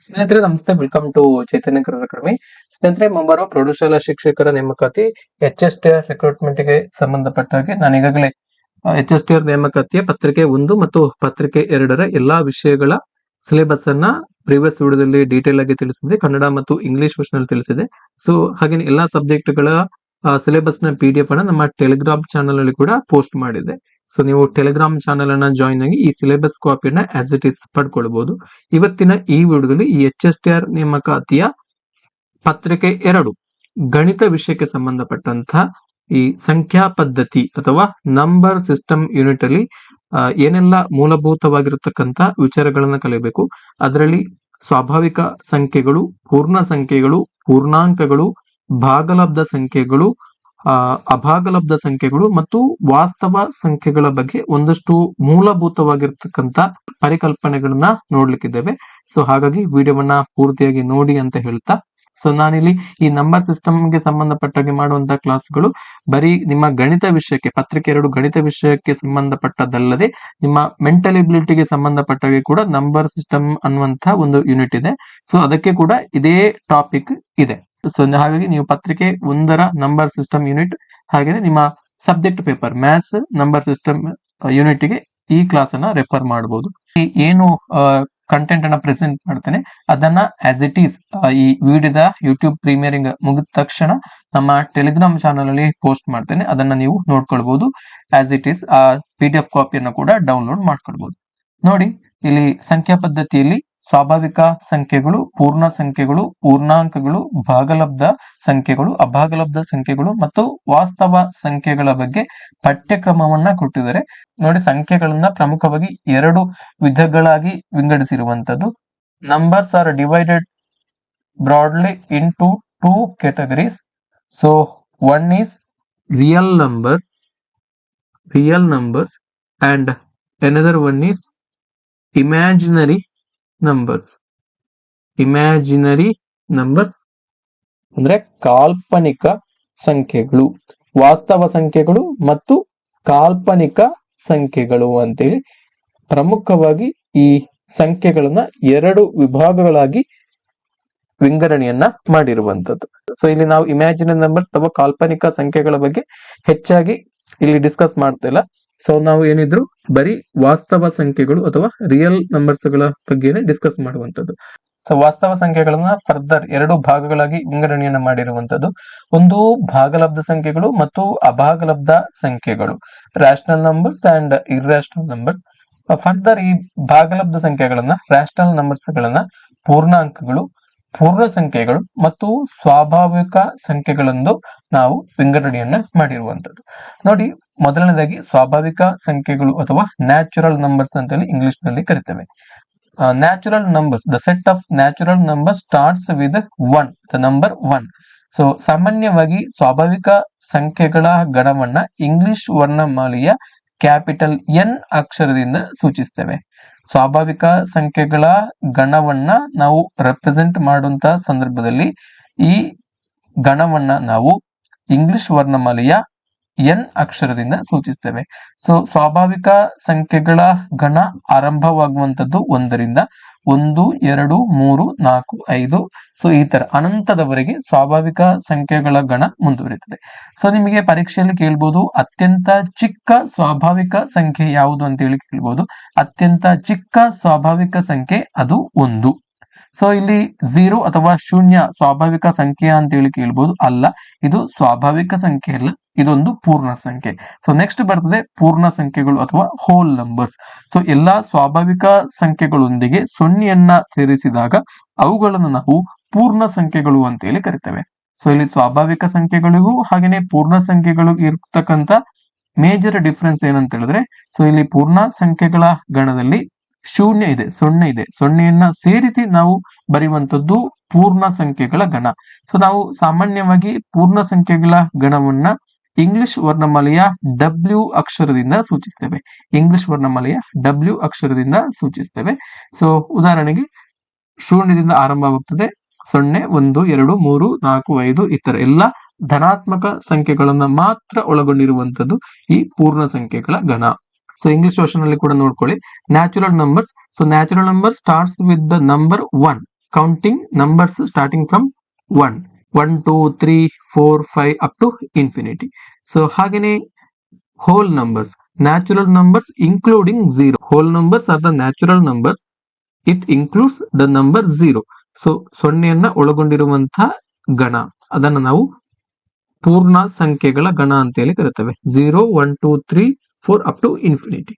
ಸ್ನೇಹಿತರೆ ನಮಸ್ತೆ, welcome to Chaitanya career academy. ಸ್ನೇಹಿತರೆ, ಮುಂಬರುವ ಪ್ರೌಢಶಾಲಾ ಶಿಕ್ಷಕರ ನೇಮಕಾತಿ HSTR ರಿಕ್ರೂಟ್ಮೆಂಟ್ ಗೆ ಸಂಬಂಧಪಟ್ಟ ಹಾಗೆ ನಾನು ಈಗಾಗಲೇ HSTR ನೇಮಕಾತಿಯ ಪತ್ರಿಕೆ 1 ಮತ್ತು ಪತ್ರಿಕೆ 2ರ ಎಲ್ಲಾ ವಿಷಯಗಳ ಸಿಲೆಬಸ್ ಅನ್ನ ಪ್ರೀವಿಯಸ್ ವಿಡಿಯೋದಲ್ಲಿ ಡೀಟೇಲ್ ಆಗಿ ತಿಳಿಸಿದೆ. ಕನ್ನಡ ಮತ್ತು ಇಂಗ್ಲಿಷ್ ವರ್ಷನ್ ಅಲ್ಲಿ ತಿಳಿಸಿದೆ. ಸೊ ಹಾಗೆ ಎಲ್ಲಾ ಸಬ್ಜೆಕ್ಟ್ ಗಳ ಸಿಲೆಬಸ್ ನ PDF ಅನ್ನ ನಮ್ಮ ಟೆಲಿಗ್ರಾಮ್ ಚಾನಲ್ ಅಲ್ಲಿ ಕೂಡ ಪೋಸ್ಟ್ ಮಾಡಿದೆ. ಸೊ ನೀವು ಟೆಲಿಗ್ರಾಮ್ ಚಾನಲ್ ಅನ್ನ ಜಾಯಿನ್ ಆಗಿ ಈ ಸಿಲೆಬಸ್ ಕಾಪಿಯನ್ನ ಆಸ್ ಇಟ್ ಇಸ್ ಪಡ್ಕೊಳ್ಬಹುದು. ಇವತ್ತಿನ ಈ ವಿಡಿಯೋದಲ್ಲಿ ಈ HSTR ನೇಮಕಾತಿಯ ಪತ್ರಿಕೆ 2 ಗಣಿತ ವಿಷಯಕ್ಕೆ ಸಂಬಂಧಪಟ್ಟಂತಹ ಈ ಸಂಖ್ಯಾ ಪದ್ಧತಿ ಅಥವಾ ನಂಬರ್ ಸಿಸ್ಟಮ್ ಯೂನಿಟ್ ಅಲ್ಲಿ ಏನೆಲ್ಲ ಮೂಲಭೂತವಾಗಿರತಕ್ಕಂತ ವಿಚಾರಗಳನ್ನ ಕಲಿಯಬೇಕು. ಅದರಲ್ಲಿ ಸ್ವಾಭಾವಿಕ ಸಂಖ್ಯೆಗಳು, ಪೂರ್ಣ ಸಂಖ್ಯೆಗಳು, ಪೂರ್ಣಾಂಕಗಳು, ಭಾಗಲಬ್ಧ ಸಂಖ್ಯೆಗಳು, ಅಭಾಗಲಬ್ಧ ಸಂಖ್ಯೆಗಳು ಮತ್ತು ವಾಸ್ತವ ಸಂಖ್ಯೆಗಳ ಬಗ್ಗೆ ಒಂದಷ್ಟು ಮೂಲಭೂತವಾಗಿರ್ತಕ್ಕಂಥ ಪರಿಕಲ್ಪನೆಗಳನ್ನ ನೋಡ್ಲಿಕ್ಕಿದ್ದೇವೆ. ಸೊ ಹಾಗಾಗಿ ವಿಡಿಯೋವನ್ನ ಪೂರ್ತಿಯಾಗಿ ನೋಡಿ ಅಂತ ಹೇಳ್ತಾ, ಸೊ ನಾನಿಲ್ಲಿ ಈ ನಂಬರ್ ಸಿಸ್ಟಮ್ ಗೆ ಸಂಬಂಧಪಟ್ಟಾಗೆ ಮಾಡುವಂತಹ ಕ್ಲಾಸ್ಗಳು ಬರೀ ನಿಮ್ಮ ಗಣಿತ ವಿಷಯಕ್ಕೆ, ಪತ್ರಿಕೆ 2 ಗಣಿತ ವಿಷಯಕ್ಕೆ ಸಂಬಂಧಪಟ್ಟದಲ್ಲದೆ ನಿಮ್ಮ ಮೆಂಟಲ್ ಎಬಿಲಿಟಿಗೆ ಸಂಬಂಧಪಟ್ಟಾಗೆ ಕೂಡ ನಂಬರ್ ಸಿಸ್ಟಮ್ ಅನ್ನುವಂತಹ ಒಂದು ಯೂನಿಟ್ ಇದೆ. ಸೊ ಅದಕ್ಕೆ ಕೂಡ ಇದೇ ಟಾಪಿಕ್ ಇದೆ. ಸೊ ಹಾಗಾಗಿ ನೀವು ಪತ್ರಿಕೆ 1ರ ನಂಬರ್ ಸಿಸ್ಟಮ್ ಯೂನಿಟ್ ಹಾಗೇನೆ ನಿಮ್ಮ subject paper maths number system unit ಗೆ ಈ ಕ್ಲಾಸ್ ಅನ್ನ ರೆಫರ್ ಮಾಡಬಹುದು. ಏನು ಕಂಟೆಂಟ್ ಅನ್ನ ಪ್ರೆಸೆಂಟ್ ಮಾಡ್ತೇನೆ ಅದನ್ನ ಆಸ್ ಇಟ್ ಈಸ್ ಈ ವಿಡಿಯೋದ ಯೂಟ್ಯೂಬ್ ಪ್ರೀಮಿಯರಿಂಗ್ ಮುಗಿದ ತಕ್ಷಣ ನಮ್ಮ ಟೆಲಿಗ್ರಾಮ್ ಚಾನಲ್ ಅಲ್ಲಿ ಪೋಸ್ಟ್ ಮಾಡ್ತೇನೆ. ಅದನ್ನ ನೀವು ನೋಡ್ಕೊಳ್ಬಹುದು. ಆಸ್ ಇಟ್ ಈಸ್ ಆ PDF ಕಾಪಿಯನ್ನು ಕೂಡ ಡೌನ್ಲೋಡ್ ಮಾಡ್ಕೊಳ್ಬಹುದು. ನೋಡಿ, ಇಲ್ಲಿ ಸಂಖ್ಯಾ ಪದ್ಧತಿಯಲ್ಲಿ ಸ್ವಾಭಾವಿಕ ಸಂಖ್ಯೆಗಳು, ಪೂರ್ಣ ಸಂಖ್ಯೆಗಳು, ಪೂರ್ಣಾಂಕಗಳು, ಭಾಗಲಬ್ಧ ಸಂಖ್ಯೆಗಳು, ಅಭಾಗಲಬ್ಧ ಸಂಖ್ಯೆಗಳು ಮತ್ತು ವಾಸ್ತವ ಸಂಖ್ಯೆಗಳ ಬಗ್ಗೆ ಪಠ್ಯಕ್ರಮವನ್ನ ಕೊಟ್ಟಿದ್ದಾರೆ. ನೋಡಿ, ಸಂಖ್ಯೆಗಳನ್ನ ಪ್ರಮುಖವಾಗಿ 2 ವಿಧಗಳಾಗಿ ವಿಂಗಡಿಸಿರುವಂತದ್ದು. Numbers are divided broadly into 2 categories. So one is real numbers and another one is imaginary numbers ಅಂದ್ರೆ ಕಾಲ್ಪನಿಕ ಸಂಖ್ಯೆಗಳು, ವಾಸ್ತವ ಸಂಖ್ಯೆಗಳು ಮತ್ತು ಕಾಲ್ಪನಿಕ ಸಂಖ್ಯೆಗಳು ಅಂತೇಳಿ ಪ್ರಮುಖವಾಗಿ ಈ ಸಂಖ್ಯೆಗಳನ್ನ 2 ವಿಭಾಗಗಳಾಗಿ ವಿಂಗಡಣೆಯನ್ನ ಮಾಡಿರುವಂತದ್ದು. ಸೊ ಇಲ್ಲಿ ನಾವು ಇಮ್ಯಾಜಿನರಿ ನಂಬರ್ಸ್ ಅಥವಾ ಕಾಲ್ಪನಿಕ ಸಂಖ್ಯೆಗಳ ಬಗ್ಗೆ ಹೆಚ್ಚಾಗಿ ಇಲ್ಲಿ ಡಿಸ್ಕಸ್ ಮಾಡ್ತಿಲ್ಲ. ಸೊ ನಾವು ಏನಿದ್ರು ಬರೀ ವಾಸ್ತವ ಸಂಖ್ಯೆಗಳು ಅಥವಾ ರಿಯಲ್ ನಂಬರ್ಸ್ ಗಳ ಬಗ್ಗೆನೇ ಡಿಸ್ಕಸ್ ಮಾಡುವಂತದ್ದು. ಸೊ ವಾಸ್ತವ ಸಂಖ್ಯೆಗಳನ್ನ ಫರ್ದರ್ 2 ಭಾಗಗಳಾಗಿ ವಿಂಗಡಣೆಯನ್ನ ಮಾಡಿರುವಂತದ್ದು. ಒಂದು ಭಾಗಲಬ್ಧ ಸಂಖ್ಯೆಗಳು ಮತ್ತು ಅಭಾಗಲಬ್ಧ ಸಂಖ್ಯೆಗಳು, rational numbers and irrational numbers. Further ಈ ಭಾಗಲಬ್ಧ ಸಂಖ್ಯೆಗಳನ್ನ, ರ್ಯಾಷನಲ್ ನಂಬರ್ಸ್ ಗಳನ್ನ ಪೂರ್ಣಾಂಕಗಳು, ಪೂರ್ಣ ಸಂಖ್ಯೆಗಳು ಮತ್ತು ಸ್ವಾಭಾವಿಕ ಸಂಖ್ಯೆಗಳೆಂದು ನಾವು ವಿಂಗಡಣೆಯನ್ನ ಮಾಡಿರುವಂತದ್ದು. ನೋಡಿ, ಮೊದಲನೇದಾಗಿ ಸ್ವಾಭಾವಿಕ ಸಂಖ್ಯೆಗಳು ಅಥವಾ ನ್ಯಾಚುರಲ್ ನಂಬರ್ಸ್ ಅಂತೇಳಿ ಇಂಗ್ಲಿಷ್ ನಲ್ಲಿ ಕರಿತೇವೆ. Natural numbers, the set of natural numbers starts with 1, the number 1. So ಸಾಮಾನ್ಯವಾಗಿ ಸ್ವಾಭಾವಿಕ ಸಂಖ್ಯೆಗಳ ಗಣವನ್ನ ಇಂಗ್ಲಿಷ್ ವರ್ಣಮಾಲೆಯ ಕ್ಯಾಪಿಟಲ್ N ಅಕ್ಷರದಿಂದ ಸೂಚಿಸ್ತೇವೆ. ಸ್ವಾಭಾವಿಕ ಸಂಖ್ಯೆಗಳ ಗಣವನ್ನ ನಾವು ರೆಪ್ರೆಸೆಂಟ್ ಮಾಡುವಂತಹ ಸಂದರ್ಭದಲ್ಲಿ ಈ ಗಣವನ್ನ ನಾವು ಇಂಗ್ಲಿಷ್ ವರ್ಣಮಾಲೆಯ N ಅಕ್ಷರದಿಂದ ಸೂಚಿಸ್ತೇವೆ. ಸೊ ಸ್ವಾಭಾವಿಕ ಸಂಖ್ಯೆಗಳ ಗಣ ಆರಂಭವಾಗುವಂತದ್ದು 1ರಿಂದ 1, 2, 3, 4, 5. ಸೊ ಈ ತರ ಅನಂತದವರೆಗೆ ಸ್ವಾಭಾವಿಕ ಸಂಖ್ಯೆಗಳ ಗಣ ಮುಂದುವರಿಯುತ್ತದೆ. ಸೊ ನಿಮಗೆ ಪರೀಕ್ಷೆಯಲ್ಲಿ ಕೇಳ್ಬೋದು, ಅತ್ಯಂತ ಚಿಕ್ಕ ಸ್ವಾಭಾವಿಕ ಸಂಖ್ಯೆ ಯಾವುದು ಅಂತ ಹೇಳಿ ಕೇಳ್ಬೋದು. ಅತ್ಯಂತ ಚಿಕ್ಕ ಸ್ವಾಭಾವಿಕ ಸಂಖ್ಯೆ ಅದು 1. ಸೊ ಇಲ್ಲಿ 0 ಅಥವಾ ಶೂನ್ಯ ಸ್ವಾಭಾವಿಕ ಸಂಖ್ಯೆ ಅಂತ ಹೇಳಿ ಕೇಳ್ಬೋದು. ಅಲ್ಲ, ಇದು ಸ್ವಾಭಾವಿಕ ಸಂಖ್ಯೆ ಅಲ್ಲ, ಇದೊಂದು ಪೂರ್ಣ ಸಂಖ್ಯೆ. ಸೊ ನೆಕ್ಸ್ಟ್ ಬರ್ತದೆ ಪೂರ್ಣ ಸಂಖ್ಯೆಗಳು ಅಥವಾ ಹೋಲ್ ನಂಬರ್ಸ್. ಸೊ ಎಲ್ಲಾ ಸ್ವಾಭಾವಿಕ ಸಂಖ್ಯೆಗಳೊಂದಿಗೆ 0ಯನ್ನ ಸೇರಿಸಿದಾಗ ಅವುಗಳನ್ನು ನಾವು ಪೂರ್ಣ ಸಂಖ್ಯೆಗಳು ಅಂತ ಹೇಳಿ ಕರಿತೇವೆ. ಸೊ ಇಲ್ಲಿ ಸ್ವಾಭಾವಿಕ ಸಂಖ್ಯೆಗಳಿಗೂ ಹಾಗೇನೆ ಪೂರ್ಣ ಸಂಖ್ಯೆಗಳಿಗೂ ಇರ್ತಕ್ಕಂಥ ಮೇಜರ್ ಡಿಫ್ರೆನ್ಸ್ ಏನಂತ ಹೇಳಿದ್ರೆ, ಸೊ ಇಲ್ಲಿ ಪೂರ್ಣ ಸಂಖ್ಯೆಗಳ ಗಣದಲ್ಲಿ 0 ಇದೆ, 0 ಇದೆ, 0ಯನ್ನ ಸೇರಿಸಿ ನಾವು ಬರೆಯುವಂತದ್ದು ಪೂರ್ಣ ಸಂಖ್ಯೆಗಳ ಗಣ. ಸೊ ನಾವು ಸಾಮಾನ್ಯವಾಗಿ ಪೂರ್ಣ ಸಂಖ್ಯೆಗಳ ಗಣವನ್ನ ಇಂಗ್ಲಿಷ್ ವರ್ಣಮಾಲೆಯ W ಅಕ್ಷರದಿಂದ ಸೂಚಿಸ್ತೇವೆ. ಇಂಗ್ಲಿಷ್ ವರ್ಣಮಾಲೆಯ W ಅಕ್ಷರದಿಂದ ಸೂಚಿಸ್ತೇವೆ. ಸೊ ಉದಾಹರಣೆಗೆ 0ದಿಂದ ಆರಂಭವಾಗ್ತದೆ, 0, 1, 2, 3, 4, 5 ಈ ತರ ಎಲ್ಲ ಧನಾತ್ಮಕ ಸಂಖ್ಯೆಗಳನ್ನ ಮಾತ್ರ ಒಳಗೊಂಡಿರುವಂತದ್ದು ಈ ಪೂರ್ಣ ಸಂಖ್ಯೆಗಳ ಗಣ. ಸೊ ಇಂಗ್ಲಿಷ್ ವರ್ಷನ್ ಅಲ್ಲಿ ಕೂಡ ನೋಡ್ಕೊಳ್ಳಿ, natural numbers. So natural number starts with the number 1. counting numbers starting from 1, 1, 2, 3, 4, 5 up to infinity. So ಹಾಗೇನೆ whole numbers, natural numbers including 0. Whole numbers are the natural numbers. It includes the number 0. So ಸೊನ್ನೆಯನ್ನ ಒಳಗೊಂಡಿರುವಂತಹ ಗಣ, ಅದನ್ನು ನಾವು ಪೂರ್ಣ ಸಂಖ್ಯೆಗಳ ಗಣ ಅಂತ ಹೇಳಿ ಕರೀತೇವೆ. 0, 1, 2, 3, 4 up to infinity.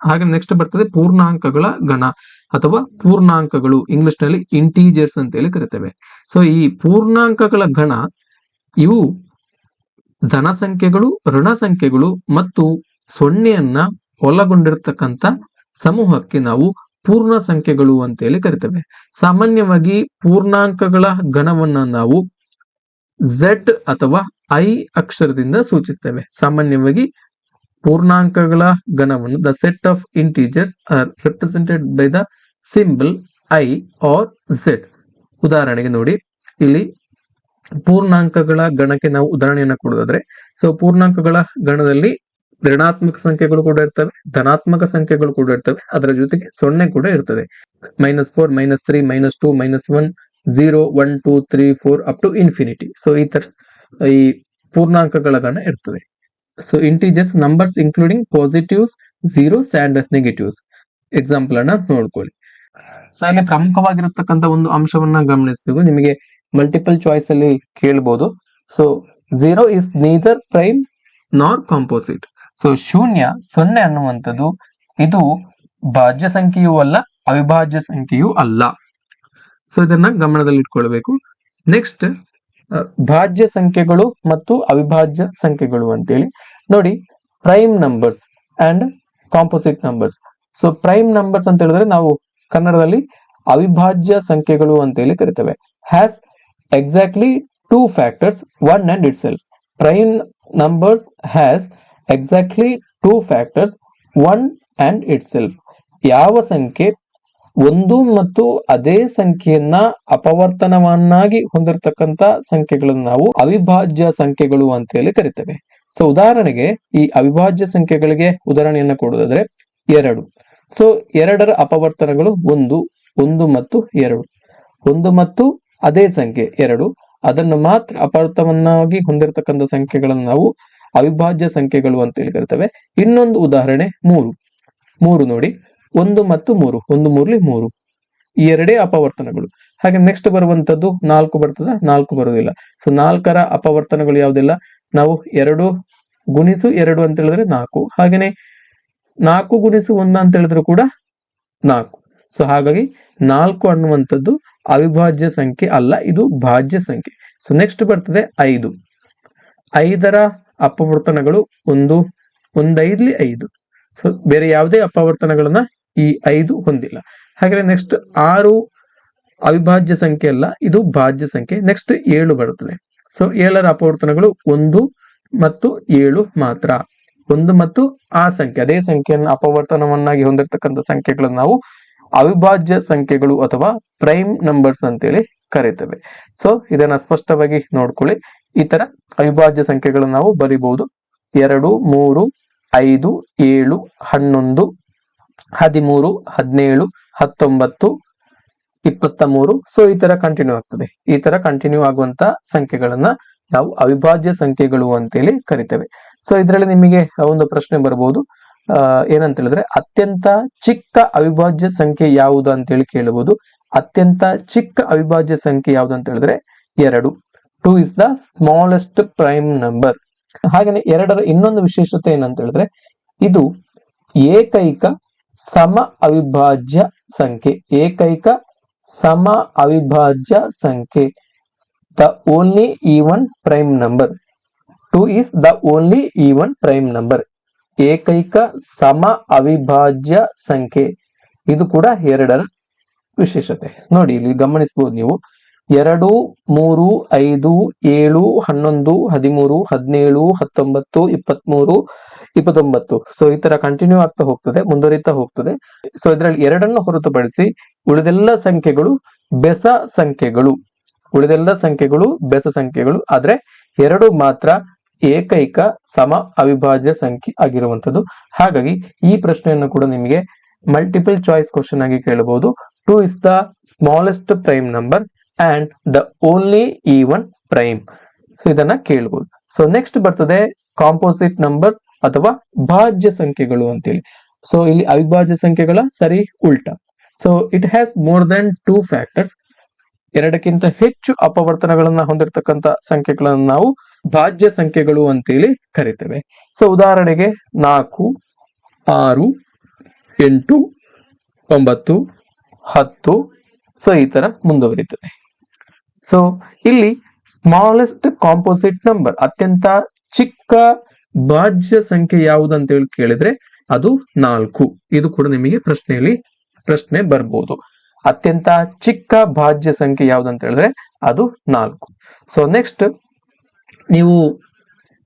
ಹಾಗೆ next ಬರ್ತದೆ ಪೂರ್ಣಾಂಕಗಳ ಗಣ ಅಥವಾ ಪೂರ್ಣಾಂಕಗಳು, ಇಂಗ್ಲಿಷ್ ನಲ್ಲಿ ಇಂಟೀಜರ್ಸ್ ಅಂತ ಹೇಳಿ ಕರೀತೇವೆ. ಸೊ ಈ ಪೂರ್ಣಾಂಕಗಳ ಗಣ ಇವು ಧನ ಸಂಖ್ಯೆಗಳು, ಋಣ ಸಂಖ್ಯೆಗಳು ಮತ್ತು ಸೊನ್ನೆಯನ್ನ ಒಳಗೊಂಡಿರತಕ್ಕಂತ ಸಮೂಹಕ್ಕೆ ನಾವು ಪೂರ್ಣ ಸಂಖ್ಯೆಗಳು ಅಂತ ಹೇಳಿ ಕರಿತೇವೆ. ಸಾಮಾನ್ಯವಾಗಿ ಪೂರ್ಣಾಂಕಗಳ ಗಣವನ್ನ ನಾವು Z ಅಥವಾ I ಅಕ್ಷರದಿಂದ ಸೂಚಿಸ್ತೇವೆ. ಸಾಮಾನ್ಯವಾಗಿ ಪೂರ್ಣಾಂಕಗಳ ಗಣವನ್ನು the set of integers are represented by the symbol I or Z. ಉದಾಹರಣೆಗೆ ನೋಡಿ, ಇಲ್ಲಿ ಪೂರ್ಣಾಂಕಗಳ ಗಣಕ್ಕೆ ನಾವು ಉದಾಹರಣೆಯನ್ನು ಕೊಡೋದಾದ್ರೆ, ಸೊ ಪೂರ್ಣಾಂಕಗಳ ಗಣದಲ್ಲಿ ಋಣಾತ್ಮಕ ಸಂಖ್ಯೆಗಳು ಕೂಡ ಇರ್ತವೆ, ಧನಾತ್ಮಕ ಸಂಖ್ಯೆಗಳು ಕೂಡ ಇರ್ತವೆ, ಅದರ ಜೊತೆಗೆ ಸೊನ್ನೆ ಕೂಡ ಇರ್ತದೆ. -4, -3, -2, -1, 0, 1, 2, 3, 4 ಅಪ್ ಟು ಇನ್ಫಿನಿಟಿ. ಸೊ ಈ ತರ ಈ ಪೂರ್ಣಾಂಕಗಳ ಗಣ ಇರ್ತದೆ. So integers numbers including positives, zeros and negatives. Example ಅನ್ನ ನೋಡ್ಕೊಳ್ಳಿ. ಸೊ ಇಲ್ಲಿ ಪ್ರಮುಖವಾಗಿರತಕ್ಕಂತ ಒಂದು ಅಂಶವನ್ನ ಗಮನಿಸಿದ್ವು, ನಿಮಗೆ ಮಲ್ಟಿಪಲ್ ಚಾಯ್ಸ್ ಅಲ್ಲಿ ಕೇಳಬಹುದು. ಸೊ 0 ಇಸ್ ನೀದರ್ ಪ್ರೈಮ್ ನಾರ್ ಕಾಂಪೋಸಿಟ್. ಸೊ ಶೂನ್ಯ, ಸೊನ್ನೆ ಅನ್ನುವಂಥದ್ದು ಇದು ಭಾಜ್ಯ ಸಂಖ್ಯೆಯೂ ಅಲ್ಲ, ಅವಿಭಾಜ್ಯ ಸಂಖ್ಯೆಯೂ ಅಲ್ಲ. ಸೊ ಇದನ್ನ ಗಮನದಲ್ಲಿ ಇಟ್ಕೊಳ್ಬೇಕು. ನೆಕ್ಸ್ಟ್ ಭಾಜ್ಯ ಸಂಖ್ಯೆಗಳು ಮತ್ತು ಅವಿಭಾಜ್ಯ ಸಂಖ್ಯೆಗಳು ಅಂತೇಳಿ ನೋಡಿ. Prime numbers and composite numbers. So prime numbers ಅಂತ ಹೇಳಿದ್ರೆ ನಾವು ಕನ್ನಡದಲ್ಲಿ ಅವಿಭಾಜ್ಯ ಸಂಖ್ಯೆಗಳು ಅಂತೇಳಿ ಕರಿತೇವೆ. Has exactly 2 factors, 1 and itself. Prime numbers has exactly 2 factors, 1 and itself. ಯಾವ ಸಂಖ್ಯೆ ಒಂದು ಮತ್ತು ಅದೇ ಸಂಖ್ಯೆಯನ್ನ ಅಪವರ್ತನವನ್ನಾಗಿ ಹೊಂದಿರತಕ್ಕಂತ ಸಂಖ್ಯೆಗಳನ್ನು ನಾವು ಅವಿಭಾಜ್ಯ ಸಂಖ್ಯೆಗಳು ಅಂತ ಹೇಳಿ ಕರಿತೇವೆ. ಸೊ ಉದಾಹರಣೆಗೆ ಈ ಅವಿಭಾಜ್ಯ ಸಂಖ್ಯೆಗಳಿಗೆ ಉದಾಹರಣೆಯನ್ನ ಕೊಡೋದಾದ್ರೆ 2. ಸೊ 2ರ ಅಪವರ್ತನಗಳು 1, 1 ಮತ್ತು 2. 1 ಮತ್ತು ಅದೇ ಸಂಖ್ಯೆ 2, ಅದನ್ನು ಮಾತ್ರ ಅಪವರ್ತನವನ್ನಾಗಿ ಹೊಂದಿರತಕ್ಕಂಥ ಸಂಖ್ಯೆಗಳನ್ನು ನಾವು ಅವಿಭಾಜ್ಯ ಸಂಖ್ಯೆಗಳು ಅಂತ ಹೇಳಿ ಕರಿತೇವೆ. ಇನ್ನೊಂದು ಉದಾಹರಣೆ 3. 3 ನೋಡಿ, 1 ಮತ್ತು 3, 1 3 3, ಈ ಎರಡೇ ಅಪವರ್ತನಗಳು. ಹಾಗೆ ನೆಕ್ಸ್ಟ್ ಬರುವಂತದ್ದು 4 ಬರ್ತದ, 4 ಬರುವುದಿಲ್ಲ. ಸೊ 4ರ ಅಪವರ್ತನಗಳು ಯಾವುದಿಲ್ಲ, ನಾವು 2 ಗುಣಿಸು 2 ಅಂತ ಹೇಳಿದ್ರೆ 4, ಹಾಗೇನೆ 4 ಗುಣಿಸು 1 ಅಂತ ಹೇಳಿದ್ರು ಕೂಡ 4. ಸೊ ಹಾಗಾಗಿ 4 ಅನ್ನುವಂಥದ್ದು ಅವಿಭಾಜ್ಯ ಸಂಖ್ಯೆ ಅಲ್ಲ, ಇದು ಭಾಜ್ಯ ಸಂಖ್ಯೆ. ಸೊ ನೆಕ್ಸ್ಟ್ ಬರ್ತದೆ 5. 5ರ ಅಪವರ್ತನಗಳು 1, 1 5 5. ಸೊ ಬೇರೆ ಯಾವುದೇ ಅಪವರ್ತನಗಳನ್ನ ಈ 5 ಹೊಂದಿಲ್ಲ. ಹಾಗೆ ನೆಕ್ಸ್ಟ್ 6 ಅವಿಭಾಜ್ಯ ಸಂಖ್ಯೆ ಅಲ್ಲ, ಇದು ಭಾಜ್ಯ ಸಂಖ್ಯೆ. ನೆಕ್ಸ್ಟ್ 7 ಬರುತ್ತದೆ. ಸೊ 7ರ ಅಪವರ್ತನಗಳು 1 ಮತ್ತು 7 ಮಾತ್ರ. 1 ಮತ್ತು ಆ ಸಂಖ್ಯೆ, ಅದೇ ಸಂಖ್ಯೆಯನ್ನು ಅಪವರ್ತನವನ್ನಾಗಿ ಹೊಂದಿರತಕ್ಕಂಥ ಸಂಖ್ಯೆಗಳನ್ನು ನಾವು ಅವಿಭಾಜ್ಯ ಸಂಖ್ಯೆಗಳು ಅಥವಾ ಪ್ರೈಮ್ ನಂಬರ್ಸ್ ಅಂತೇಳಿ ಕರೀತೇವೆ. ಸೊ ಇದನ್ನ ಸ್ಪಷ್ಟವಾಗಿ ನೋಡ್ಕೊಳ್ಳಿ. ಈ ತರ ಅವಿಭಾಜ್ಯ ಸಂಖ್ಯೆಗಳನ್ನು ನಾವು ಬರೀಬಹುದು. 2, 3, 5, 7, 11, 13, 17, 19, 23. ಸೊ ಈ ತರ ಕಂಟಿನ್ಯೂ ಆಗ್ತದೆ. ಈ ತರ ಕಂಟಿನ್ಯೂ ಆಗುವಂತ ಸಂಖ್ಯೆಗಳನ್ನ ನಾವು ಅವಿಭಾಜ್ಯ ಸಂಖ್ಯೆಗಳು ಅಂತೇಳಿ ಕರಿತೇವೆ. ಸೊ ಇದರಲ್ಲಿ ನಿಮಗೆ ಒಂದು ಪ್ರಶ್ನೆ ಬರಬಹುದು, ಏನಂತ ಹೇಳಿದ್ರೆ ಅತ್ಯಂತ ಚಿಕ್ಕ ಅವಿಭಾಜ್ಯ ಸಂಖ್ಯೆ ಯಾವುದು ಅಂತ ಹೇಳಿ ಕೇಳಬಹುದು. ಅತ್ಯಂತ ಚಿಕ್ಕ ಅವಿಭಾಜ್ಯ ಸಂಖ್ಯೆ ಯಾವುದು ಅಂತ ಹೇಳಿದ್ರೆ 2. 2 is the smallest prime number. ಹಾಗೇನೆ 2ರ ಇನ್ನೊಂದು ವಿಶೇಷತೆ ಏನಂತ ಹೇಳಿದ್ರೆ ಇದು ಏಕೈಕ ಸಮ ಅವಿಭಾಜ್ಯ ಸಂಖ್ಯೆ. ಏಕೈಕ ಸಮ ಅವಿಭಾಜ್ಯ ಸಂಖ್ಯೆ, the only even prime number. 2 is the only even prime number. ಏಕೈಕ ಸಮ ಅವಿಭಾಜ್ಯ ಸಂಖ್ಯೆ, ಇದು ಕೂಡ 2ರ ವಿಶೇಷತೆ. ನೋಡಿ ಇಲ್ಲಿ ಗಮನಿಸಬಹುದು ನೀವು, 2, 3, 5, 7, 11, 13, 17, 19, 23, 29. ಸೊ ಈ ತರ ಕಂಟಿನ್ಯೂ ಆಗ್ತಾ ಹೋಗ್ತದೆ, ಮುಂದುವರಿತಾ ಹೋಗ್ತದೆ. ಸೊ ಇದರಲ್ಲಿ 2ಅನ್ನು ಹೊರತುಪಡಿಸಿ ಉಳಿದೆಲ್ಲ ಸಂಖ್ಯೆಗಳು ಬೆಸ ಸಂಖ್ಯೆಗಳು. ಉಳಿದೆಲ್ಲ ಸಂಖ್ಯೆಗಳು ಬೆಸ ಸಂಖ್ಯೆಗಳು, ಆದ್ರೆ 2 ಮಾತ್ರ ಏಕೈಕ ಸಮ ಅವಿಭಾಜ್ಯ ಸಂಖ್ಯೆ ಆಗಿರುವಂತದ್ದು. ಹಾಗಾಗಿ ಈ ಪ್ರಶ್ನೆಯನ್ನು ಕೂಡ ನಿಮಗೆ ಮಲ್ಟಿಪಲ್ ಚಾಯ್ಸ್ ಕ್ವಶನ್ ಆಗಿ ಕೇಳಬಹುದು. 2 is the smallest prime number and the only even prime. So ಇದನ್ನ ಕೇಳಬಹುದು. ಸೊ ನೆಕ್ಸ್ಟ್ ಬರ್ತದೆ ಕಾಂಪೋಸಿಟ್ ನಂಬರ್ಸ್ ಅಥವಾ ಭಾಜ್ಯ ಸಂಖ್ಯೆಗಳು ಅಂತೇಳಿ. ಸೊ ಇಲ್ಲಿ ಅವಿಭಾಜ್ಯ ಸಂಖ್ಯೆಗಳ ಸರಿ ಉಲ್ಟಾ. So it has more than 2 factors. ಎರಡಕ್ಕಿಂತ ಹೆಚ್ಚು ಅಪವರ್ತನಗಳನ್ನ ಹೊಂದಿರತಕ್ಕಂತ ಸಂಖ್ಯೆಗಳನ್ನು ನಾವು ಭಾಜ್ಯ ಸಂಖ್ಯೆಗಳು ಅಂತೇಳಿ ಕರಿತೇವೆ. ಸೊ ಉದಾಹರಣೆಗೆ 4, 6, 8, 9, 10. ಸೊ ಈ ತರ ಮುಂದುವರಿತದೆ. ಸೊ ಇಲ್ಲಿ ಸ್ಮಾಲೆಸ್ಟ್ ಕಾಂಪೋಸಿಟ್ ನಂಬರ್, ಅತ್ಯಂತ ಚಿಕ್ಕ ಭಾಜ್ಯ ಸಂಖ್ಯೆ ಯಾವುದು ಅಂತ ಹೇಳಿ ಕೇಳಿದ್ರೆ ಅದು 4. ಇದು ಕೂಡ ನಿಮಗೆ ಪ್ರಶ್ನೆ ಬರ್ಬೋದು. ಅತ್ಯಂತ ಚಿಕ್ಕ ಭಾಜ್ಯ ಸಂಖ್ಯೆ ಯಾವುದು ಅಂತ ಹೇಳಿದ್ರೆ ಅದು 4. ಸೊ ನೆಕ್ಸ್ಟ್ ನೀವು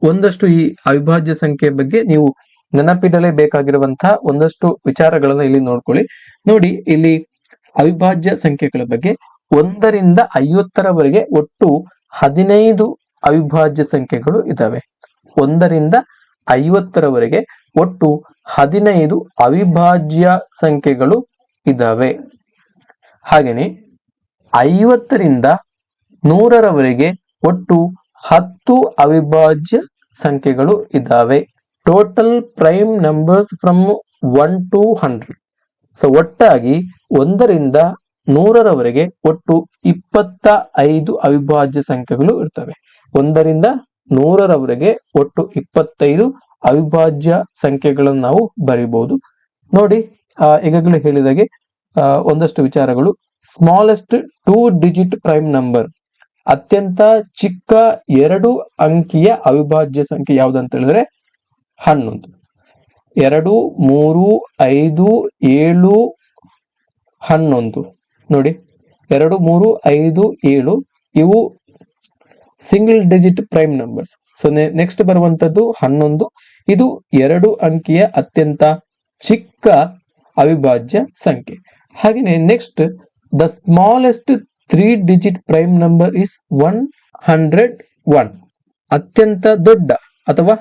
ಒಂದಷ್ಟು ಈ ಅವಿಭಾಜ್ಯ ಸಂಖ್ಯೆ ಬಗ್ಗೆ ನೀವು ನೆನಪಿಡಲೇಬೇಕಾಗಿರುವಂತಹ ಒಂದಷ್ಟು ವಿಚಾರಗಳನ್ನ ಇಲ್ಲಿ ನೋಡ್ಕೊಳ್ಳಿ. ನೋಡಿ, ಇಲ್ಲಿ ಅವಿಭಾಜ್ಯ ಸಂಖ್ಯೆಗಳ ಬಗ್ಗೆ 1 ರಿಂದ 50ರವರೆಗೆ ಒಟ್ಟು 15 ಅವಿಭಾಜ್ಯ ಸಂಖ್ಯೆಗಳು ಇದಾವೆ. 1 ರಿಂದ 50ರವರೆಗೆ ಒಟ್ಟು 15 ಅವಿಭಾಜ್ಯ ಸಂಖ್ಯೆಗಳು ಇದಾವೆ. ಹಾಗೇನೆ 50 ರಿಂದ 100ರವರೆಗೆ ಒಟ್ಟು 10 ಅವಿಭಾಜ್ಯ ಸಂಖ್ಯೆಗಳು ಇದ್ದಾವೆ. Total prime numbers from 1 to 100. So ಒಟ್ಟಾಗಿ 1 ರಿಂದ 100ರವರೆಗೆ ಒಟ್ಟು 25 ಅವಿಭಾಜ್ಯ ಸಂಖ್ಯೆಗಳು ಇರ್ತವೆ. 1 ರಿಂದ 100ರವರೆಗೆ ಒಟ್ಟು 25 ಅವಿಭಾಜ್ಯ ಸಂಖ್ಯೆಗಳನ್ನು ನಾವು ಬರೀಬಹುದು. ನೋಡಿ, ಈಗಾಗಲೇ ಹೇಳಿದಾಗೆ ಒಂದಷ್ಟು ವಿಚಾರಗಳು. ಸ್ಮಾಲೆಸ್ಟ್ 2 ಡಿಜಿಟ್ ಪ್ರೈಮ್ ನಂಬರ್, ಅತ್ಯಂತ ಚಿಕ್ಕ 2 ಅಂಕಿಯ ಅವಿಭಾಜ್ಯ ಸಂಖ್ಯೆ ಯಾವ್ದಂತ ಹೇಳಿದ್ರೆ 11. 2, 3, 5, 7, 11. ನೋಡಿ, 2, 3, 5, 7 ಇವು single digit prime numbers. So next ಬರುವಂತದ್ದು 11. ಇದು 2 ಅಂಕಿಯ ಅತ್ಯಂತ ಚಿಕ್ಕ ಅವಿಭಾಜ್ಯ ಸಂಖ್ಯೆ. ಹಾಗೆಯೇ next the smallest 3 digit prime number is 101. ಅತ್ಯಂತ ದೊಡ್ಡ ಅಥವಾ